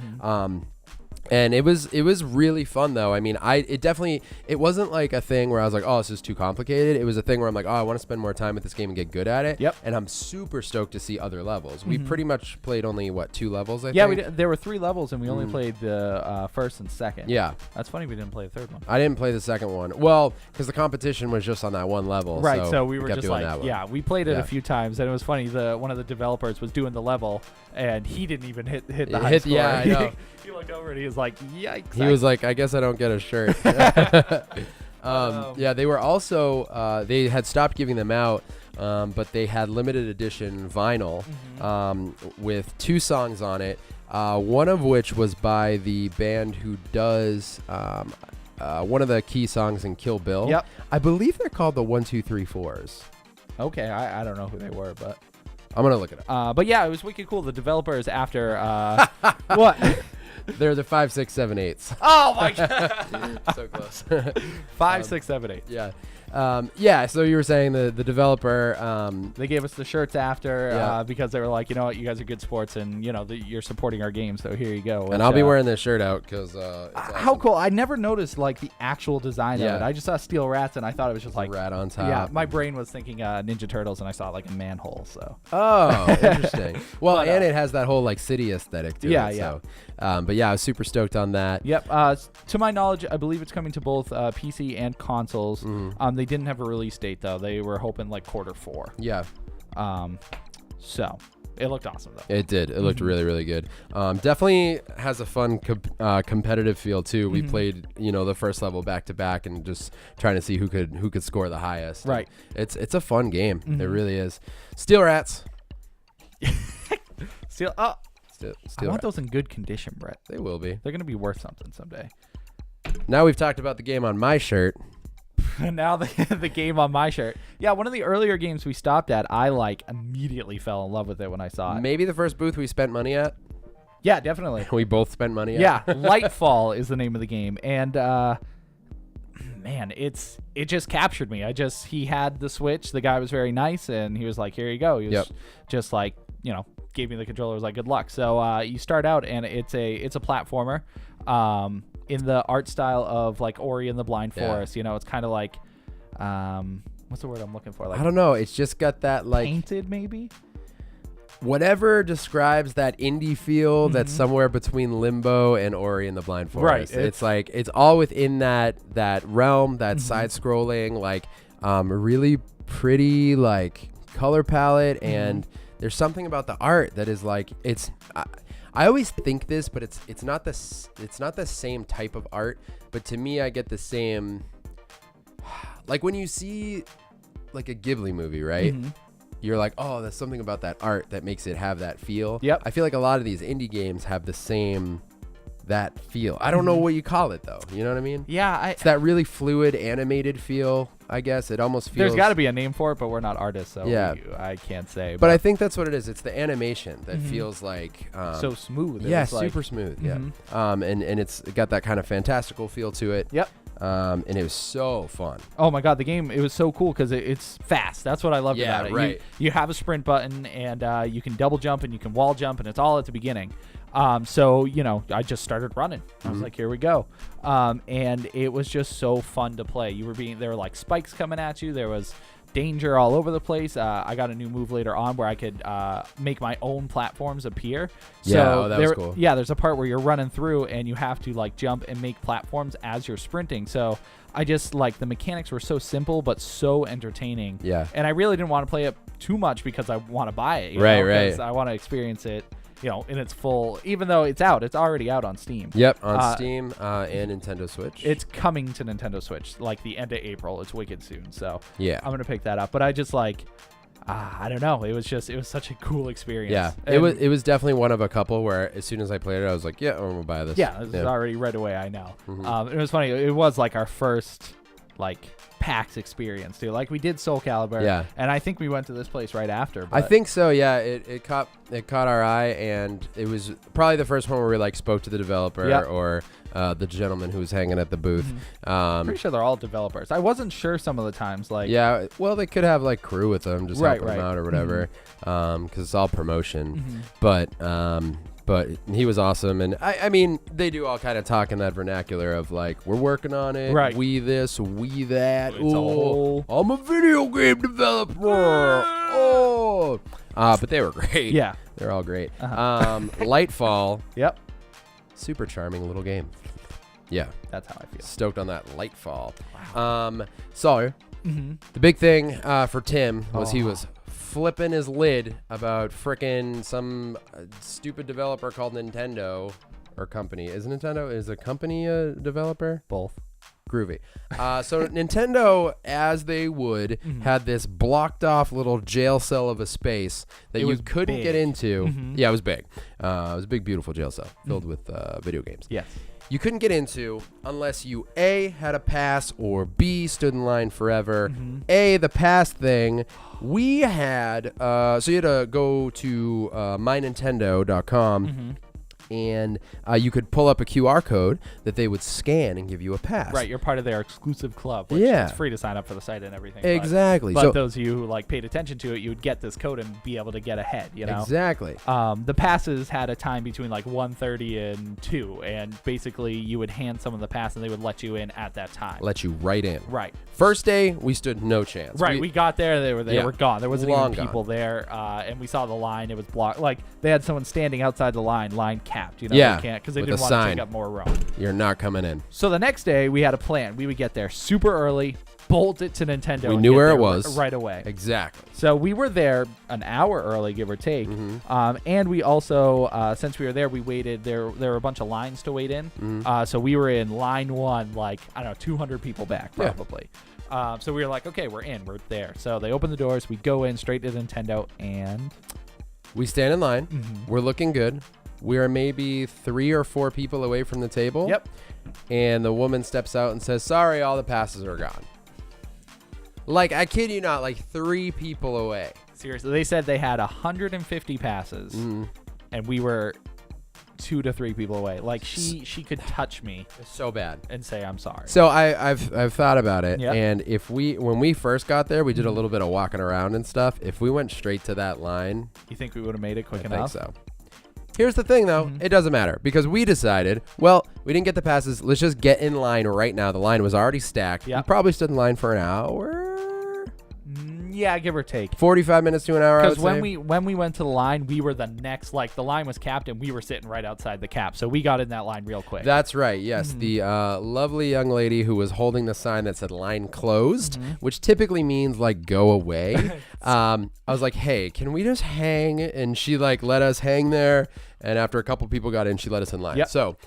And it was really fun though. I mean, it wasn't like a thing where I was like, oh, this is too complicated. It was a thing where I'm like, oh, I want to spend more time with this game and get good at it. And I'm super stoked to see other levels. We pretty much played only 2 levels, I think. Yeah, there were 3 levels, and we only played the first and second. Yeah. That's funny we didn't play the third one. I didn't play the second one. Well, because the competition was just on that one level. Right, so we were kept just doing like, that one. we played it a few times, and it was funny. One of the developers was doing the level, and he didn't even hit the high score. Yeah, I know. He looked over and he was like, yikes. He was like, I guess I don't get a shirt. Yeah, they were also, they had stopped giving them out, but they had limited edition vinyl with 2 songs on it, one of which was by the band who does one of the key songs in Kill Bill. Yep. I believe they're called the 1 2 3 4s. Okay, I don't know who they were, but I'm going to look it up. But yeah, it was wicked cool. The developers after, what? They're the 5 6 7 8s. Oh my god. So close. 5, 6, 7, 8. Yeah. Yeah, so you were saying the developer, They gave us the shirts after Yeah. because they were like, you know what, you guys are good sports, and you know you're supporting our game, so here you go. and I'll be wearing this shirt out because How cool! I never noticed like the actual design Yeah. of it. I just saw Steel Rats, and I thought it was just like rat on top. yeah. My brain was thinking Ninja Turtles, and I saw like a manhole. So Oh, interesting. Well, But, and it has that whole like city aesthetic to Yeah, it. yeah. So, but yeah, I was super stoked on that. yep. To my knowledge, I believe it's coming to both PC and consoles. They didn't have a release date though. They were hoping like Q4. Yeah, So it looked awesome though. it did. It looked really, really good. Definitely has a fun competitive feel too. We played, the first level back to back and just trying to see who could score the highest. Right. And it's a fun game. It really is. Steel Rats. Steel. Steel I want Rats. those in good condition, Brett. They will be. They're gonna be worth something someday. Now we've talked about the game on my shirt. And now the game on my shirt. Yeah, one of the earlier games we stopped at, I like immediately fell in love with it when I saw it. Maybe the first booth we spent money at. Yeah, definitely. We both spent money at. Yeah, Lightfall is the name of the game, and man, it just captured me. He had the Switch. The guy was very nice, and he was like, "Here you go." He was just like, gave me the controller. Was like, "Good luck." So you start out, and it's a platformer. In the art style of like Ori and the Blind Forest. It's kind of like what's the word I'm looking for? Like I don't know. It's just got that like painted maybe. Whatever describes that indie feel that's somewhere between Limbo and Ori and the Blind Forest. Right. It's like it's all within that realm, that side scrolling, like really pretty like color palette, and there's something about the art that is like it's. I always think this, but it's not the same type of art. But to me, I get the same. Like when you see like a Ghibli movie, right? You're like, oh, there's something about that art that makes it have that feel. Yep. I feel like a lot of these indie games have the same that feel. I don't know what you call it though. You know what I mean? Yeah, It's that really fluid, animated feel. I guess it almost feels. there's got to be a name for it, but we're not artists, so Yeah. I can't say. But I think that's what it is. It's the animation that feels like so smooth. yeah, It's like, super smooth. Yeah. And it's got that kind of fantastical feel to it. Yep. And it was so fun. Oh my god, the game, it was so cool because it's fast. That's what I loved Yeah, about it. right. You have a sprint button, and you can double jump and you can wall jump, and it's all at the beginning. So I just started running. I was like, here we go. And it was just so fun to play. There were like spikes coming at you. There was danger all over the place. I got a new move later on where I could make my own platforms appear. So that was cool. Yeah, there's a part where you're running through and you have to like jump and make platforms as you're sprinting. So I just like the mechanics were so simple but so entertaining. Yeah. And I really didn't want to play it too much because I want to buy it. Right. 'cause I want to experience it. In its full, even though it's already out on Steam. Yep, on Steam and Nintendo Switch. It's coming to Nintendo Switch like the end of April. It's wicked soon, so Yeah. I'm gonna pick that up. But I just like, I don't know. It was such a cool experience. Yeah, And it was definitely one of a couple where as soon as I played it, I was like, yeah, I'm gonna buy this. Yeah, this is already right away. I know. Mhm. It was funny. It was like our first like PAX experience too. Like we did Soul Calibur. Yeah. And I think we went to this place right after. I but- think so. Yeah, it caught our eye, and it was probably the first one where we like spoke to the developer Yep. or the gentleman who was hanging at the booth. Pretty sure they're all developers. I wasn't sure some of the times. Like Yeah, well, they could have like crew with them, just Right, helping them right. out or whatever, because it's all promotion. But he was awesome, and I mean, they do all kind of talk in that vernacular of like, we're working on it, Right. we this, we that. It's a whole- I'm a video game developer. Oh, but they were great. Yeah. They're all great. Lightfall, Yep. super charming little game. Yeah, That's how I feel. stoked on that Lightfall. So Mm-hmm. the big thing for Tim was he Oh. was flipping his lid about frickin' some stupid developer called Nintendo or company. Is a company a developer? Both. Groovy. So Nintendo, as they would, had this blocked off little jail cell of a space that It you was couldn't get big. into. Yeah, it was big. It was a big, beautiful jail cell filled with video games. Yes. You couldn't get into unless you A, had a pass, or B, stood in line forever. A, the pass thing, we had, so you had to go to mynintendo.com and you could pull up a QR code that they would scan and give you a pass. Right, you're part of their exclusive club, which Yeah. it's free to sign up for the site and everything. Exactly. But So those of you who like paid attention to it, you would get this code and be able to get ahead, you know? exactly. The passes had a time between like 1:30 and 2, and basically you would hand someone the pass and they would let you in at that time. Let you right in. Right. First day, we stood no chance. Right, we got there, they Yeah. were gone. There wasn't Long even gone. people there, and we saw the line. It was blocked. Like they had someone standing outside the line capped. You know, Yeah, they can't because they with didn't a want to sign. take up more room. You're not coming in. So the next day we had a plan. We would get there super early, bolt it to Nintendo. We and knew get where there it was. right away. Exactly. So we were there an hour early, give or take. Mm-hmm. And we also, since we were there, we waited. There were a bunch of lines to wait in. Mm-hmm. So we were in line 1, like, I don't know, 200 people back Yeah. probably. So we were like, okay, we're in. We're there. So they open the doors. We go in straight to Nintendo, and We stand in line. We're looking good. We are maybe 3 or 4 people away from the table. Yep. And the woman steps out and says, "Sorry, all the passes are gone." Like, I kid you not, like 3 people away. Seriously, they said they had 150 passes, and we were 2 to 3 people away. Like she could touch me It's so bad. and say I'm sorry. So I've thought about it, Yep. and if when we first got there, we did a little bit of walking around and stuff. If we went straight to that line, You think we would have made it quick I enough? think so. Here's the thing, though. It doesn't matter because we decided, well, we didn't get the passes. Let's just get in line right now. The line was already stacked. Yeah. We probably stood in line for an hour, Yeah, give or take. 45 minutes to an hour. Because when we went to the line, we were the next. Like the line was capped, and we were sitting right outside the cap, so we got in that line real quick. That's right. Yes, the lovely young lady who was holding the sign that said "line closed," which typically means like "go away." I was like, "Hey, can we just hang?" And she like let us hang there. And after a couple people got in, she let us in line. Yep. So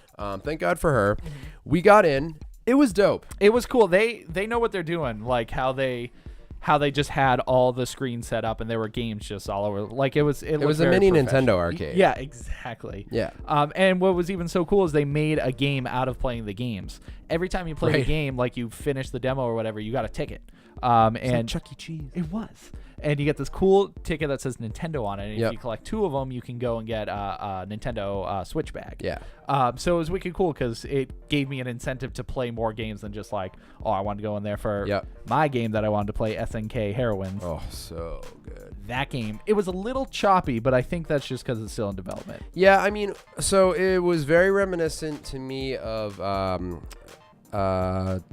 thank God for her. We got in. It was dope. It was cool. They know what they're doing. Like how they just had all the screens set up and there were games just all over. Like it was a mini Nintendo arcade. Yeah, exactly. Yeah. And what was even so cool is they made a game out of playing the games. Every time you play the game, like you finish the demo or whatever, you got a ticket. And Chuck E. Cheese. it was. And you get this cool ticket that says Nintendo on it. And Yep. if you collect 2 of them, you can go and get a Nintendo Switch bag. Yeah. So it was wicked cool because it gave me an incentive to play more games than just like, oh, I wanted to go in there for Yep. my game that I wanted to play, SNK Heroines. Oh, so good. That game, it was a little choppy, but I think that's just because it's still in development. Yeah, I mean, so it was very reminiscent to me of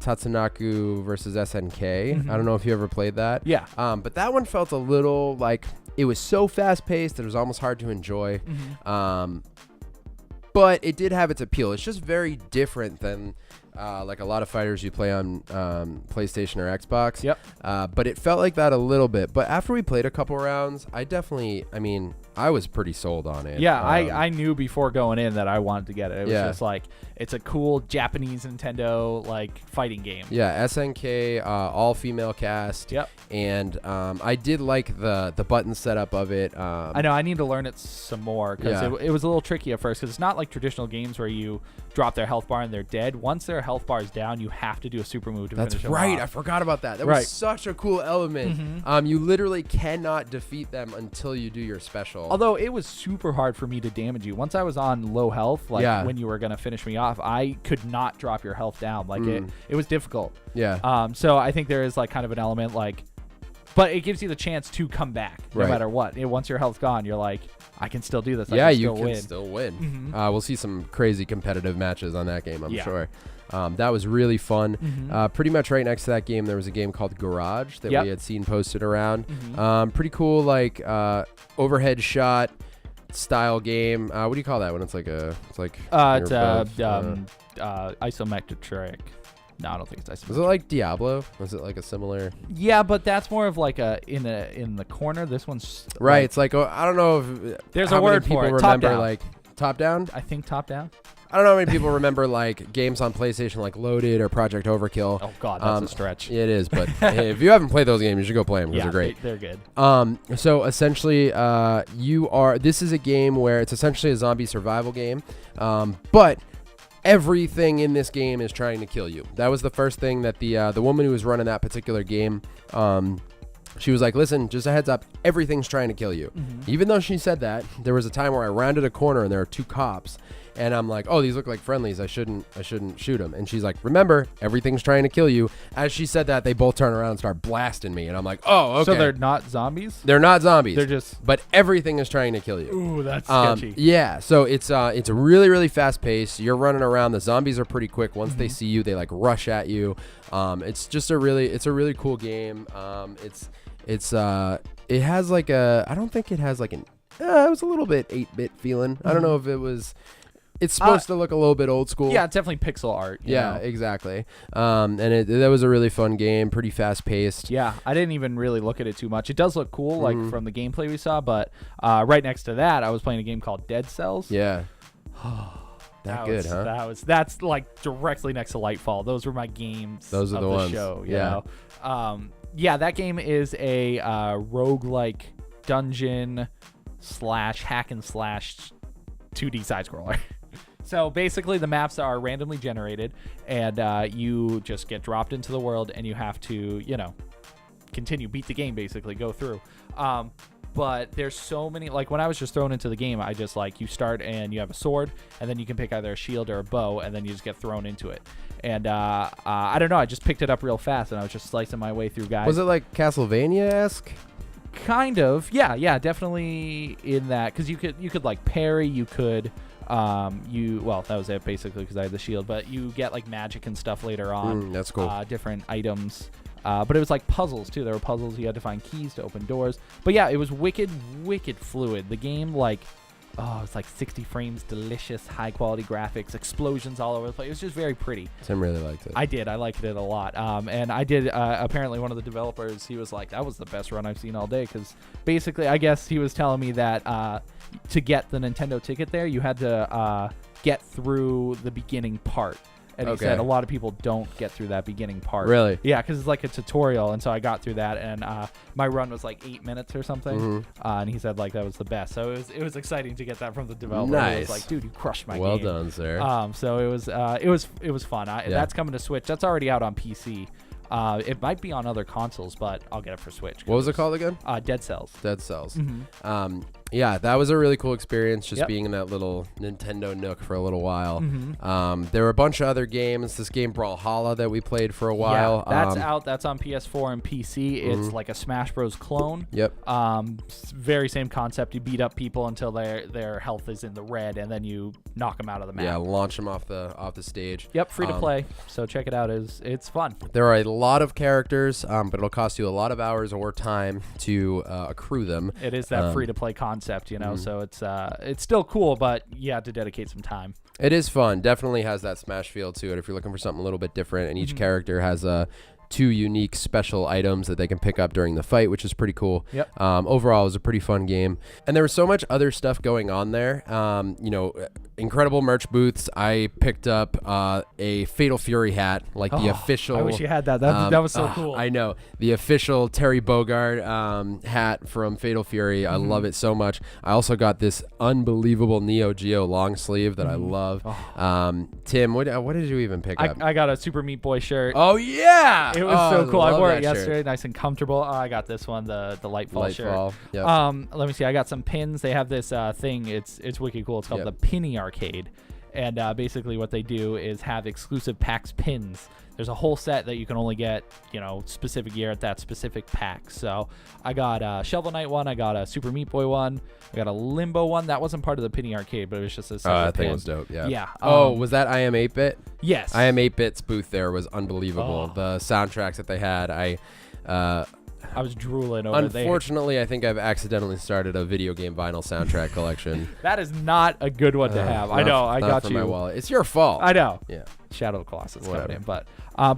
Tatsunaku versus SNK. I don't know if you ever played that. Yeah. But that one felt a little like it was so fast paced that it was almost hard to enjoy. But it did have its appeal. It's just very different than like a lot of fighters you play on PlayStation or Xbox. Yep. But it felt like that a little bit. But after we played a couple rounds, I was pretty sold on it. Yeah, I knew before going in that I wanted to get it. It was Yeah. just like, it's a cool Japanese Nintendo like fighting game. Yeah, SNK, all female cast. Yep. And I did like the button setup of it. I know I need to learn it some more because Yeah. it was a little tricky at first because it's not like traditional games where you drop their health bar and they're dead. Once their health bar is down, you have to do a super move to That's finish them right. I off. forgot about that. That Right. was such a cool element. You literally cannot defeat them until you do your special. Although it was super hard for me to damage you. Once I was on low health, like Yeah. when you were gonna finish me off, I could not drop your health down. Like it was difficult. Yeah. So I think there is like kind of an element like, but it gives you the chance to come back no Right. matter what. Once your health's gone, you're like, I can still do this. Yeah, I can you still can win. still win. We'll see some crazy competitive matches on that game, I'm Yeah. sure. That was really fun. Pretty much right next to that game, there was a game called Garage that Yep. we had seen posted around. Pretty cool, like overhead shot style game. What do you call that when it's like It's you're isometric. No, I don't think it's was isometric. it like Diablo? Was it like a similar? Yeah, but that's more of like in the corner. This one's Right. like- It's like I don't know if There's how a many word people for it. remember Top down. like top down. I think top down. I don't know how many people remember like games on PlayStation like Loaded or Project Overkill. Oh God, that's a stretch. It is, but hey, if you haven't played those games, you should go play them because Yeah, they're great. They're good. So essentially, this is a game where it's essentially a zombie survival game, but everything in this game is trying to kill you. That was the first thing that the woman who was running that particular game She was like, listen, just a heads up, everything's trying to kill you. Even though she said that, there was a time where I rounded a corner and there were 2 cops. And I'm like, oh, these look like friendlies. I shouldn't shoot them. And she's like, remember, everything's trying to kill you. As she said that, they both turn around and start blasting me. And I'm like, oh, okay. So they're not zombies? They're not zombies. They're just... But everything is trying to kill you. Ooh, that's sketchy. Yeah, so it's a really, really fast pace. You're running around. The zombies are pretty quick. Once they see you, they like rush at you. It's just a really cool game. It has like a, I don't think it has like an, it was a little bit 8-bit feeling. I don't know if it was... It's supposed to look a little bit old school. Yeah, it's definitely pixel art. Yeah, exactly. And that was a really fun game, pretty fast paced. Yeah, I didn't even really look at it too much. It does look cool, like from the gameplay we saw, but right next to that, I was playing a game called Dead Cells. Yeah. That's like directly next to Lightfall. Those were my games. Those are the ones. Show, you know? Yeah, that game is a roguelike dungeon / hack and slash 2D side scroller. So basically the maps are randomly generated and you just get dropped into the world and you have to, continue, beat the game, basically go through. But there's so many, like when I was just thrown into the game, I just like, you start and you have a sword and then you can pick either a shield or a bow and then you just get thrown into it. And I don't know, I just picked it up real fast and I was just slicing my way through guys. Was it like Castlevania-esque? Kind of. Yeah, definitely in that, because you could like parry, you could... that was it basically because I had the shield, but you get like magic and stuff later on. That's cool. Different items. But it was like puzzles too. There were puzzles. You had to find keys to open doors. But yeah, it was wicked fluid. The game, like, it's like 60 frames, delicious, high quality graphics, explosions all over the place. It was just very pretty. Tim really liked it. I liked it a lot. And I did, apparently one of the developers, he was like, that was the best run I've seen all day. Because basically, I guess he was telling me that to get the Nintendo ticket there, you had to get through the beginning part. And he said a lot of people don't get through that beginning part. Really? Yeah, because it's like a tutorial, and so I got through that, and my run was like 8 minutes or something. And he said like that was the best. So it was exciting to get that from the developer. Nice. It was like, dude, you crushed my game. Well done, sir. So it was fun. That's coming to Switch. That's already out on PC. It might be on other consoles, but I'll get it for Switch. What was it called again? Dead Cells. Dead Cells. Yeah, that was a really cool experience, just being in that little Nintendo nook for a little while. There were a bunch of other games. This game Brawlhalla that we played for a while. Yeah, that's out. That's on PS4 and PC. It's like a Smash Bros. Clone. Yep. Very same concept. You beat up people until their health is in the red, and then you knock them out of the map. Yeah, launch them off the stage. Yep, free to play. So check it out. It's fun. There are a lot of characters, but it'll cost you a lot of hours or time to accrue them. It is that free to play concept, so it's still cool, but you have to dedicate some time. It is fun. Definitely has that Smash feel to it if you're looking for something a little bit different, and each character has 2 unique special items that they can pick up during the fight, which is pretty cool. Yep. Overall, it was a pretty fun game. And there was so much other stuff going on there. Incredible merch booths. I picked up a Fatal Fury hat, like the official. I wish you had that. That was so cool. I know. The official Terry Bogard hat from Fatal Fury. I love it so much. I also got this unbelievable Neo Geo long sleeve that I love. Tim, what did you even pick up? I got a Super Meat Boy shirt. Oh, yeah. It was so cool. I wore it yesterday, nice and comfortable. I got this one, the Lightfall shirt. Yep. Let me see. I got some pins. They have this thing. It's wicked cool. It's called the Pinny Arcade, and basically what they do is have exclusive PAX pins. There's a whole set that you can only get, specific year at that specific PAX. So I got a Shovel Knight one. I got a Super Meat Boy one. I got a Limbo one. That wasn't part of the Penny Arcade, but it was just a separate that thing pin. was dope, yeah. Yeah. Was that I Am 8-Bit? Yes. I Am 8-Bit's booth there was unbelievable. The soundtracks that they had, I was drooling over there. Unfortunately, I think I've accidentally started a video game vinyl soundtrack collection. That is not a good one to have. I know. I got you. My wallet. It's your fault. I know. Yeah. Shadow of the Colossus coming in, but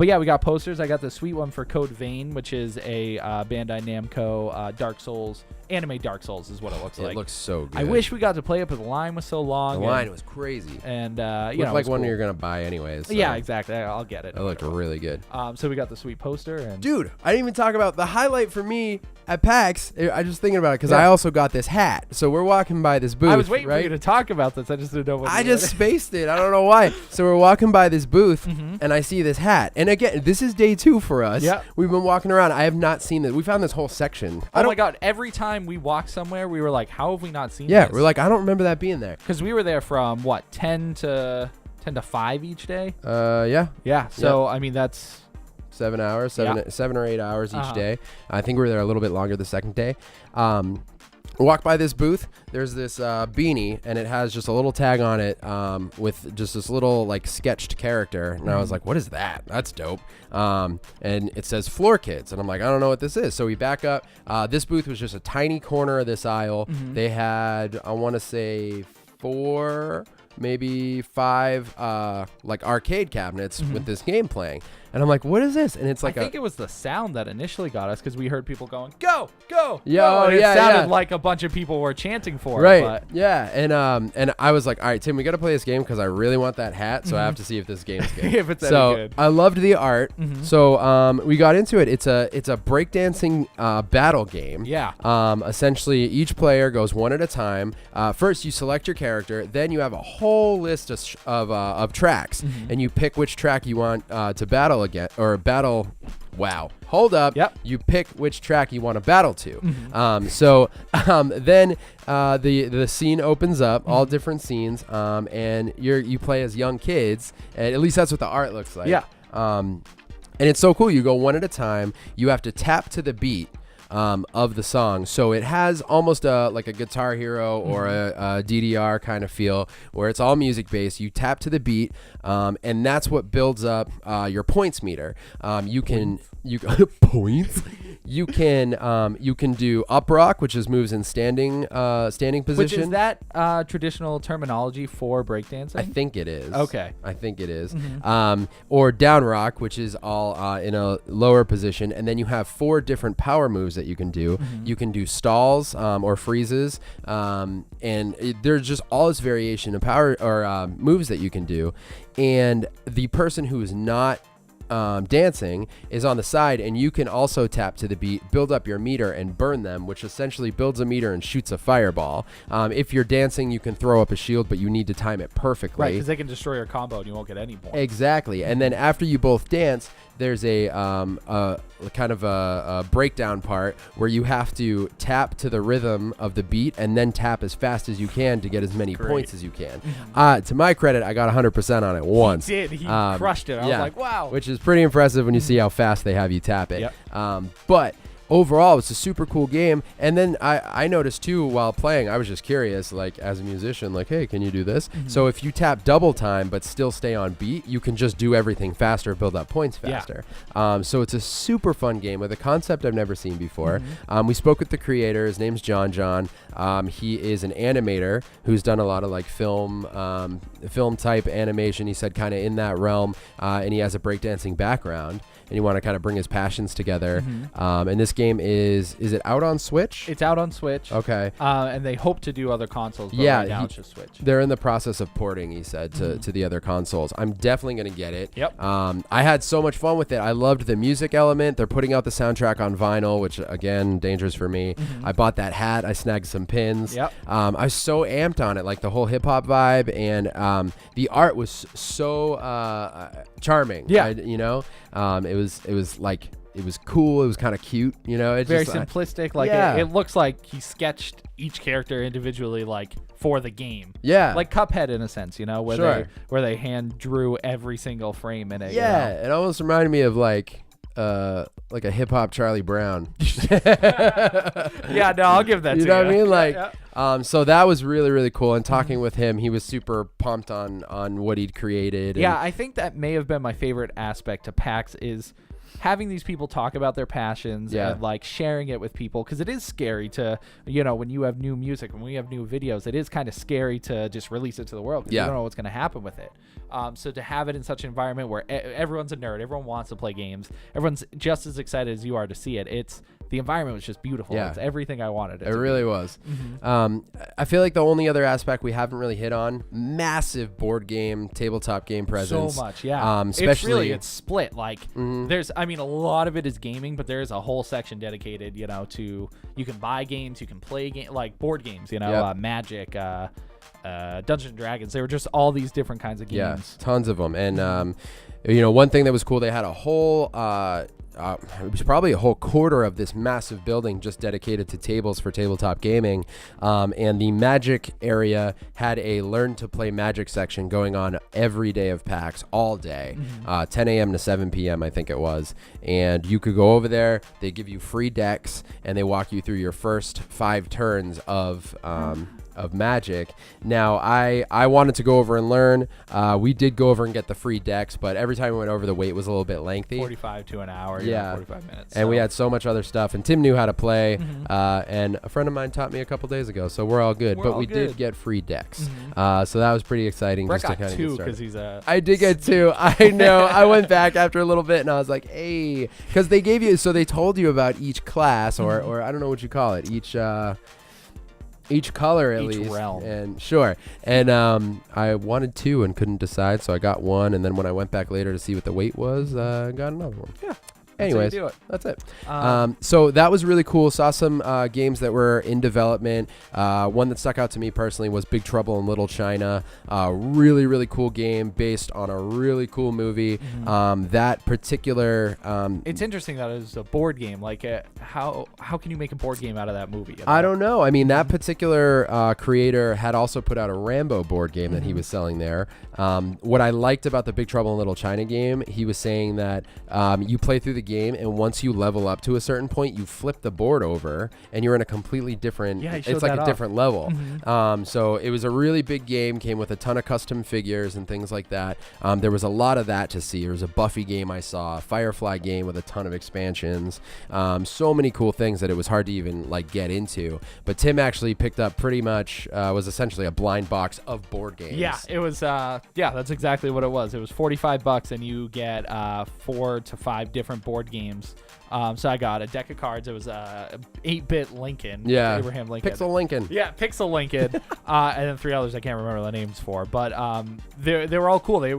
yeah, we got posters. I got the sweet one for Code Vein, which is a Bandai Namco Dark Souls anime. Dark Souls is what it looks like. It looks so good. I wish we got to play it, but the line was so long. The line was crazy, and looked like one you're gonna buy anyways. So. Yeah, exactly. I'll get it. It looked really good. So we got the sweet poster, and dude, I didn't even talk about the highlight for me at PAX. I just thinking about it because I also got this hat. So we're walking by this booth. I was waiting for you to talk about this. I just didn't know what. I just spaced it. I don't know why. So we're walking by this his booth and I see this hat. And again, this is day 2 for us. Yep. We've been walking around. I have not seen it. We found this whole section. Oh my God. Every time we walk somewhere, we were like, how have we not seen Yeah, this? we're like, I don't remember that being there. Because we were there from, what, 10 to 5 each day? Yeah. Yeah. So, I mean, that's... 7 hours, 7 or 8 hours each day. I think we were there a little bit longer the second day. Walk by this booth. There's this beanie, and it has just a little tag on it with just this little like sketched character. And I was like, "What is that? That's dope." And it says "Floor Kids," and I'm like, "I don't know what this is." So we back up. This booth was just a tiny corner of this aisle. They had, I want to say, 4, maybe 5 like arcade cabinets with this game playing. And I'm like, what is this? And it's like I think it was the sound that initially got us because we heard people going, go, go, Yeah, go. oh, And yeah, it sounded yeah. like a bunch of people were chanting for right. it. But Yeah. And I was like, all right, Tim, we got to play this game because I really want that hat. So I have to see if this game's good. if it's So any good. I loved the art. So we got into it. It's a breakdancing battle game. Yeah. Essentially, each player goes one at a time. First, you select your character. Then you have a whole list of tracks, and you pick which track you want to battle again or battle. Wow. Hold up. Yep. You pick which track you want to battle to. Then the scene opens up, all different scenes, and you play as young kids. And at least that's what the art looks like. Yeah. And it's so cool. You go one at a time. You have to tap to the beat of the song. So it has almost like a Guitar Hero or a DDR kind of feel where it's all music based. You tap to the beat, and that's what builds up your points meter. You can points. You can do up rock, which is moves in standing position. Which is that traditional terminology for breakdancing? I think it is. Okay. I think it is. Or down rock, which is all in a lower position. And then you have 4 different power moves that you can do. You can do stalls or freezes. There's just all this variation of power or moves that you can do. And the person who is not dancing is on the side, and you can also tap to the beat, build up your meter, and burn them, which essentially builds a meter and shoots a fireball. If you're dancing, you can throw up a shield, but you need to time it perfectly. Right, because they can destroy your combo and you won't get any points. Exactly. And then after you both dance, there's a kind of a breakdown part where you have to tap to the rhythm of the beat and then tap as fast as you can to get as many points as you can. To my credit, I got 100% on it once. He did. He crushed it. I was like, wow. Which is pretty impressive when you see how fast they have you tap it. Yep. But overall, it's a super cool game. And then I noticed too while playing, I was just curious, like as a musician, like, hey, can you do this? So if you tap double time but still stay on beat, you can just do everything faster, build up points faster. So it's a super fun game with a concept I've never seen before. We spoke with the creator. His name's John. He is an animator who's done a lot of like film type animation. He said kind of in that realm, and he has a breakdancing background. And you want to kind of bring his passions together. And this game is it out on Switch? It's out on Switch. Okay. And they hope to do other consoles, but Yeah, right now it's just Switch. They're in the process of porting, he said, to the other consoles. I'm definitely going to get it. Yep. I had so much fun with it. I loved the music element. They're putting out the soundtrack on vinyl, which, again, dangerous for me. I bought that hat. I snagged some pins. Yep. I was so amped on it, like the whole hip-hop vibe. And the art was so charming. Yeah. It was like... It was cool. It was kind of cute, you know. It's very just, simplistic. Like yeah. it looks like he sketched each character individually, like for the game. Yeah, like Cuphead in a sense, you know, where they hand drew every single frame in it. Yeah, you know? It almost reminded me of like a hip hop Charlie Brown. Yeah, no, I'll give that to you. You know what I mean? Like, yeah. So that was really, really cool. And talking with him, he was super pumped on what he'd created. Yeah, I think that may have been my favorite aspect to PAX is having these people talk about their passions and like sharing it with people, because it is scary to, you know, when you have new music, when we have new videos, it is kind of scary to just release it to the world because you don't know what's going to happen with it. So to have it in such an environment where everyone's a nerd, everyone wants to play games, everyone's just as excited as you are to see it. the environment was just beautiful. Yeah. It's everything I wanted it It to really was. I feel like the only other aspect we haven't really hit on, massive board game, tabletop game presence. So much, yeah. Especially it's split. Like there's, I mean, a lot of it is gaming, but there's a whole section dedicated, to you can buy games, you can play like board games, Magic, Dungeons and Dragons. They were just all these different kinds of games. Yeah, tons of them. And one thing that was cool, they had a whole. It was probably a whole quarter of this massive building just dedicated to tables for tabletop gaming. And the Magic area had a learn to play Magic section going on every day of PAX, all day, 10 a.m. to 7 p.m. I think it was. And you could go over there. They give you free decks, and they walk you through your first 5 turns of Magic. Now, I wanted to go over and learn. We did go over and get the free decks, but every time we went over, the wait was a little bit lengthy. 45 to an hour, 45 minutes. And we had so much other stuff, and Tim knew how to play, and a friend of mine taught me a couple days ago, so we're all good. But we did get free decks, so that was pretty exciting. Brett just to got kind of 2 because he's a... I did get 2. I know. I went back after a little bit, and I was like, hey, because they gave you, so they told you about each class, or I don't know what you call it, each color at least. Realm. And sure. And I wanted 2 and couldn't decide, so I got 1, and then when I went back later to see what the weight was, I got another one. Yeah. Anyways, that's it. So that was really cool. Saw some games that were in development. One that stuck out to me personally was Big Trouble in Little China. Really, really cool game based on a really cool movie. That particular... it's interesting that it was a board game. Like, how can you make a board game out of that movie? I don't know. I mean, that particular creator had also put out a Rambo board game that he was selling there. What I liked about the Big Trouble in Little China game, he was saying that you play through the game, and once you level up to a certain point, you flip the board over and you're in a completely different it's like a different level. So it was a really big game, came with a ton of custom figures and things like that. There was a lot of that to see. There was a Buffy game I saw, a Firefly game with a ton of expansions, so many cool things that it was hard to even like get into. But Tim actually picked up pretty much was essentially a blind box of board games. Yeah, it was that's exactly what it was. It was $45 and you get 4 to 5 different board games. So I got a deck of cards. It was 8-bit Lincoln. Yeah. Abraham Lincoln. Pixel Lincoln. Yeah, Pixel Lincoln. And then 3 others I can't remember the names for. But they were all cool. They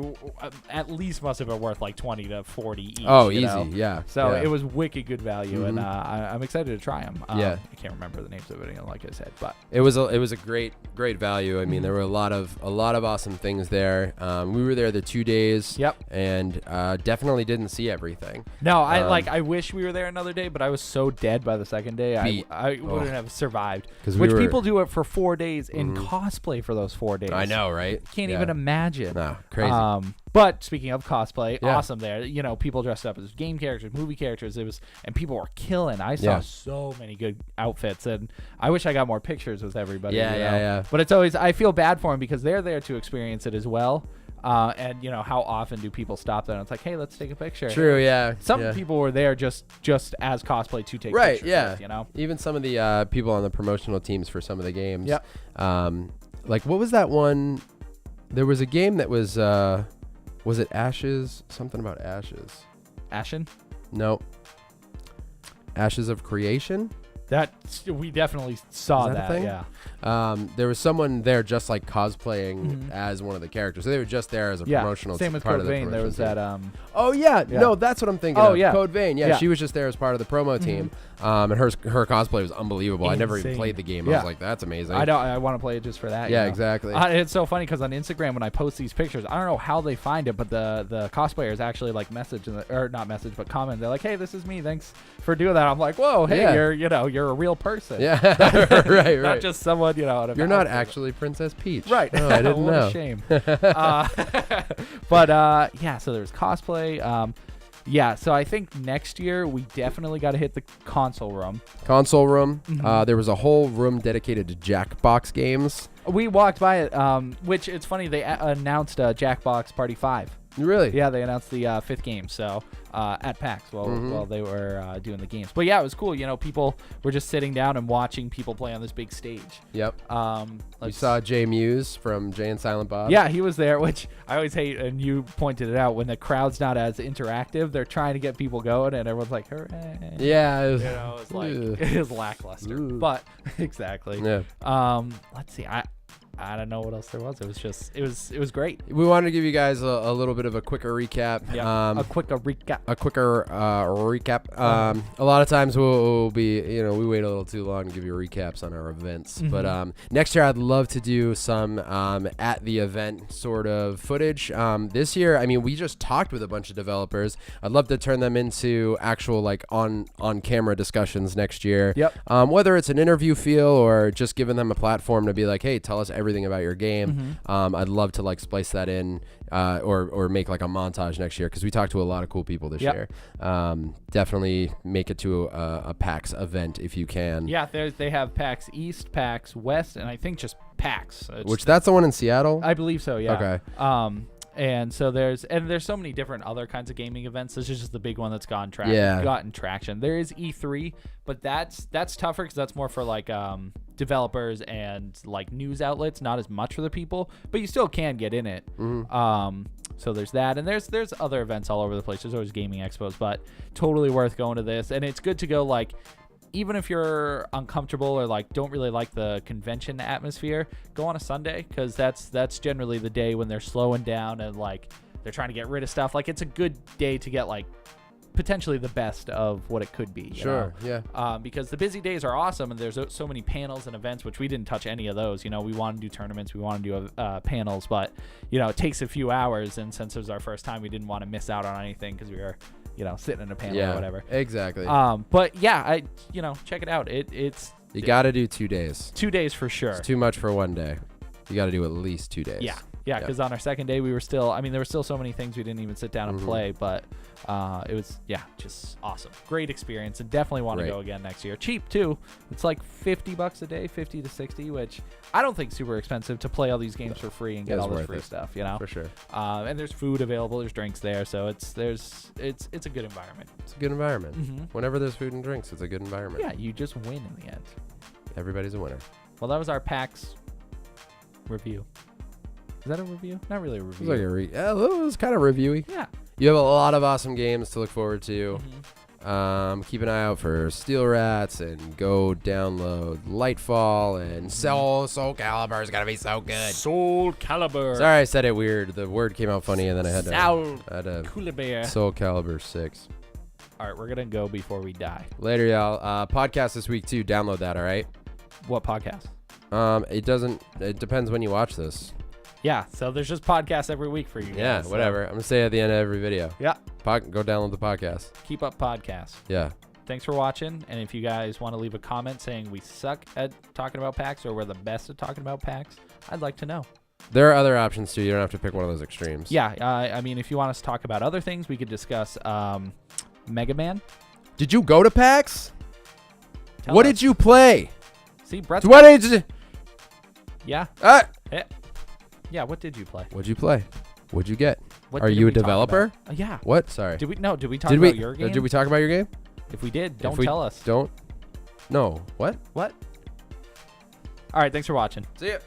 at least must have been worth like 20 to 40 each. Oh, easy. Yeah. So it was wicked good value, and I'm excited to try them. I can't remember the names of it, like I said, but it was a great value. I mean, there were a lot of awesome things there. We were there the 2 days. Yep. And definitely didn't see everything. No, I wish we were there another day, but I was so dead by the second day. I wouldn't have survived. People do it for 4 days in cosplay for those 4 days. I know, right? Can't even imagine. No, crazy. But speaking of cosplay, awesome there. People dressed up as game characters, movie characters. And people were killing. I saw so many good outfits, and I wish I got more pictures with everybody. Yeah. But it's always, I feel bad for them because they're there to experience it as well. And how often do people stop there? And it's like, hey, let's take a picture. True, yeah. Some people were there just as cosplay to take pictures. Right, yeah. Even some of the people on the promotional teams for some of the games. Yep. Like, what was that one? There was a game that was it Ashes? Something about Ashes. Ashen? No. Ashes of Creation? That we definitely saw that. Yeah. There was someone there just like cosplaying as one of the characters. So they were just there as a promotional. Same with part Code of the Vein. There was team. that. Oh yeah, no, that's what I'm thinking. of. Yeah, Code Vein. Yeah, she was just there as part of the promo team. And her cosplay was unbelievable. Insane. I never even played the game. I was like, that's amazing. I want to play it just for that. Yeah, exactly. It's so funny because on Instagram when I post these pictures, I don't know how they find it, but the cosplayers actually like comment. They're like, hey, this is me. Thanks for doing that. I'm like, whoa, hey, you're a real person. Yeah. right. Not just someone, You're not actually Princess Peach. Right. Oh, I didn't know. What a shame. So there's cosplay. So I think next year we definitely got to hit the console room. There was a whole room dedicated to Jackbox games. We walked by it, which it's funny. They announced Jackbox Party 5. Really? Yeah, they announced the 5th game. So at PAX while they were doing the games. But yeah, it was cool. You know, people were just sitting down and watching people play on this big stage. Yep. We saw Jay Muse from Jay and Silent Bob. Yeah, he was there, which I always hate, and you pointed it out, when the crowd's not as interactive, they're trying to get people going, and everyone's like, hooray. Yeah. You know, it's like, it was lackluster. But, exactly. Yeah. Let's see. I don't know what else there was. It was just, it was great. We wanted to give you guys a little bit of a quicker recap. Yeah, a quicker recap. A lot of times we'll be, you know, we wait a little too long to give you recaps on our events. But next year I'd love to do some at the event sort of footage. This year, I mean, we just talked with a bunch of developers. I'd love to turn them into actual like on camera discussions next year. Yep. Whether it's an interview feel or just giving them a platform to be like, hey, tell us everything about your game. I'd love to like splice that in or make like a montage next year, because we talked to a lot of cool people this year. Definitely make it to a PAX event if you can. Yeah, they have PAX East, PAX West, and I think just PAX. That's the one in Seattle? I believe so, yeah. Okay. And so there's so many different other kinds of gaming events. This is just the big one that's gotten traction. There is E3, but that's tougher because that's more for like developers and like news outlets, not as much for the people, but you still can get in it. So there's that, and there's other events all over the place. There's always gaming expos, but totally worth going to this. And it's good to go, like, even if you're uncomfortable or like don't really like the convention atmosphere, go on a Sunday, because that's generally the day when they're slowing down and like they're trying to get rid of stuff. Like, it's a good day to get like potentially the best of what it could be. Sure. Yeah. Because the busy days are awesome, and there's so many panels and events, which we didn't touch any of those. You know, we want to do tournaments, we want to do panels, but you know, it takes a few hours, and since it was our first time, we didn't want to miss out on anything because we were, you know, sitting in a panel or whatever. Exactly. But yeah, check it out. You got to do 2 days. 2 days for sure. It's too much for one day. You got to do at least 2 days. Yeah, because on our second day, we were still, there were still so many things we didn't even sit down and play, but it was, just awesome. Great experience, and definitely want to go again next year. Cheap, too. It's like $50 a day, 50 to 60, which I don't think super expensive to play all these games for free and get all this free stuff, you know? For sure. And there's food available, there's drinks there, so it's a good environment. It's a good environment. Whenever there's food and drinks, it's a good environment. Yeah, you just win in the end. Everybody's a winner. Well, that was our PAX review. Is that a review? Not really a review. It was kind of reviewy. Yeah. You have a lot of awesome games to look forward to. Keep an eye out for Steel Rats, and go download Lightfall, and Soul Calibur is gonna be so good. Soul Calibur. Sorry, I said it weird. The word came out funny, and then I had to. Calibur. Soul Calibur 6. All right, we're gonna go before we die. Later, y'all. Podcast this week too. Download that. All right. What podcast? It depends when you watch this. Yeah, so there's just podcasts every week for you guys. Yeah, whatever. I'm going to say at the end of every video. Yeah. Go download the podcast. Keep up podcasts. Yeah. Thanks for watching. And if you guys want to leave a comment saying we suck at talking about PAX or we're the best at talking about PAX, I'd like to know. There are other options too. You don't have to pick one of those extremes. Yeah. If you want us to talk about other things, we could discuss Mega Man. Did you go to PAX? What did you play? See, Brett's... What did you... Yeah. Yeah, what did you play? What'd you play? What'd you get? Are you a developer? Yeah. What? Sorry. Did we talk about your game? Did we talk about your game? If we did, don't tell us. Don't. No. What? All right, thanks for watching. See ya.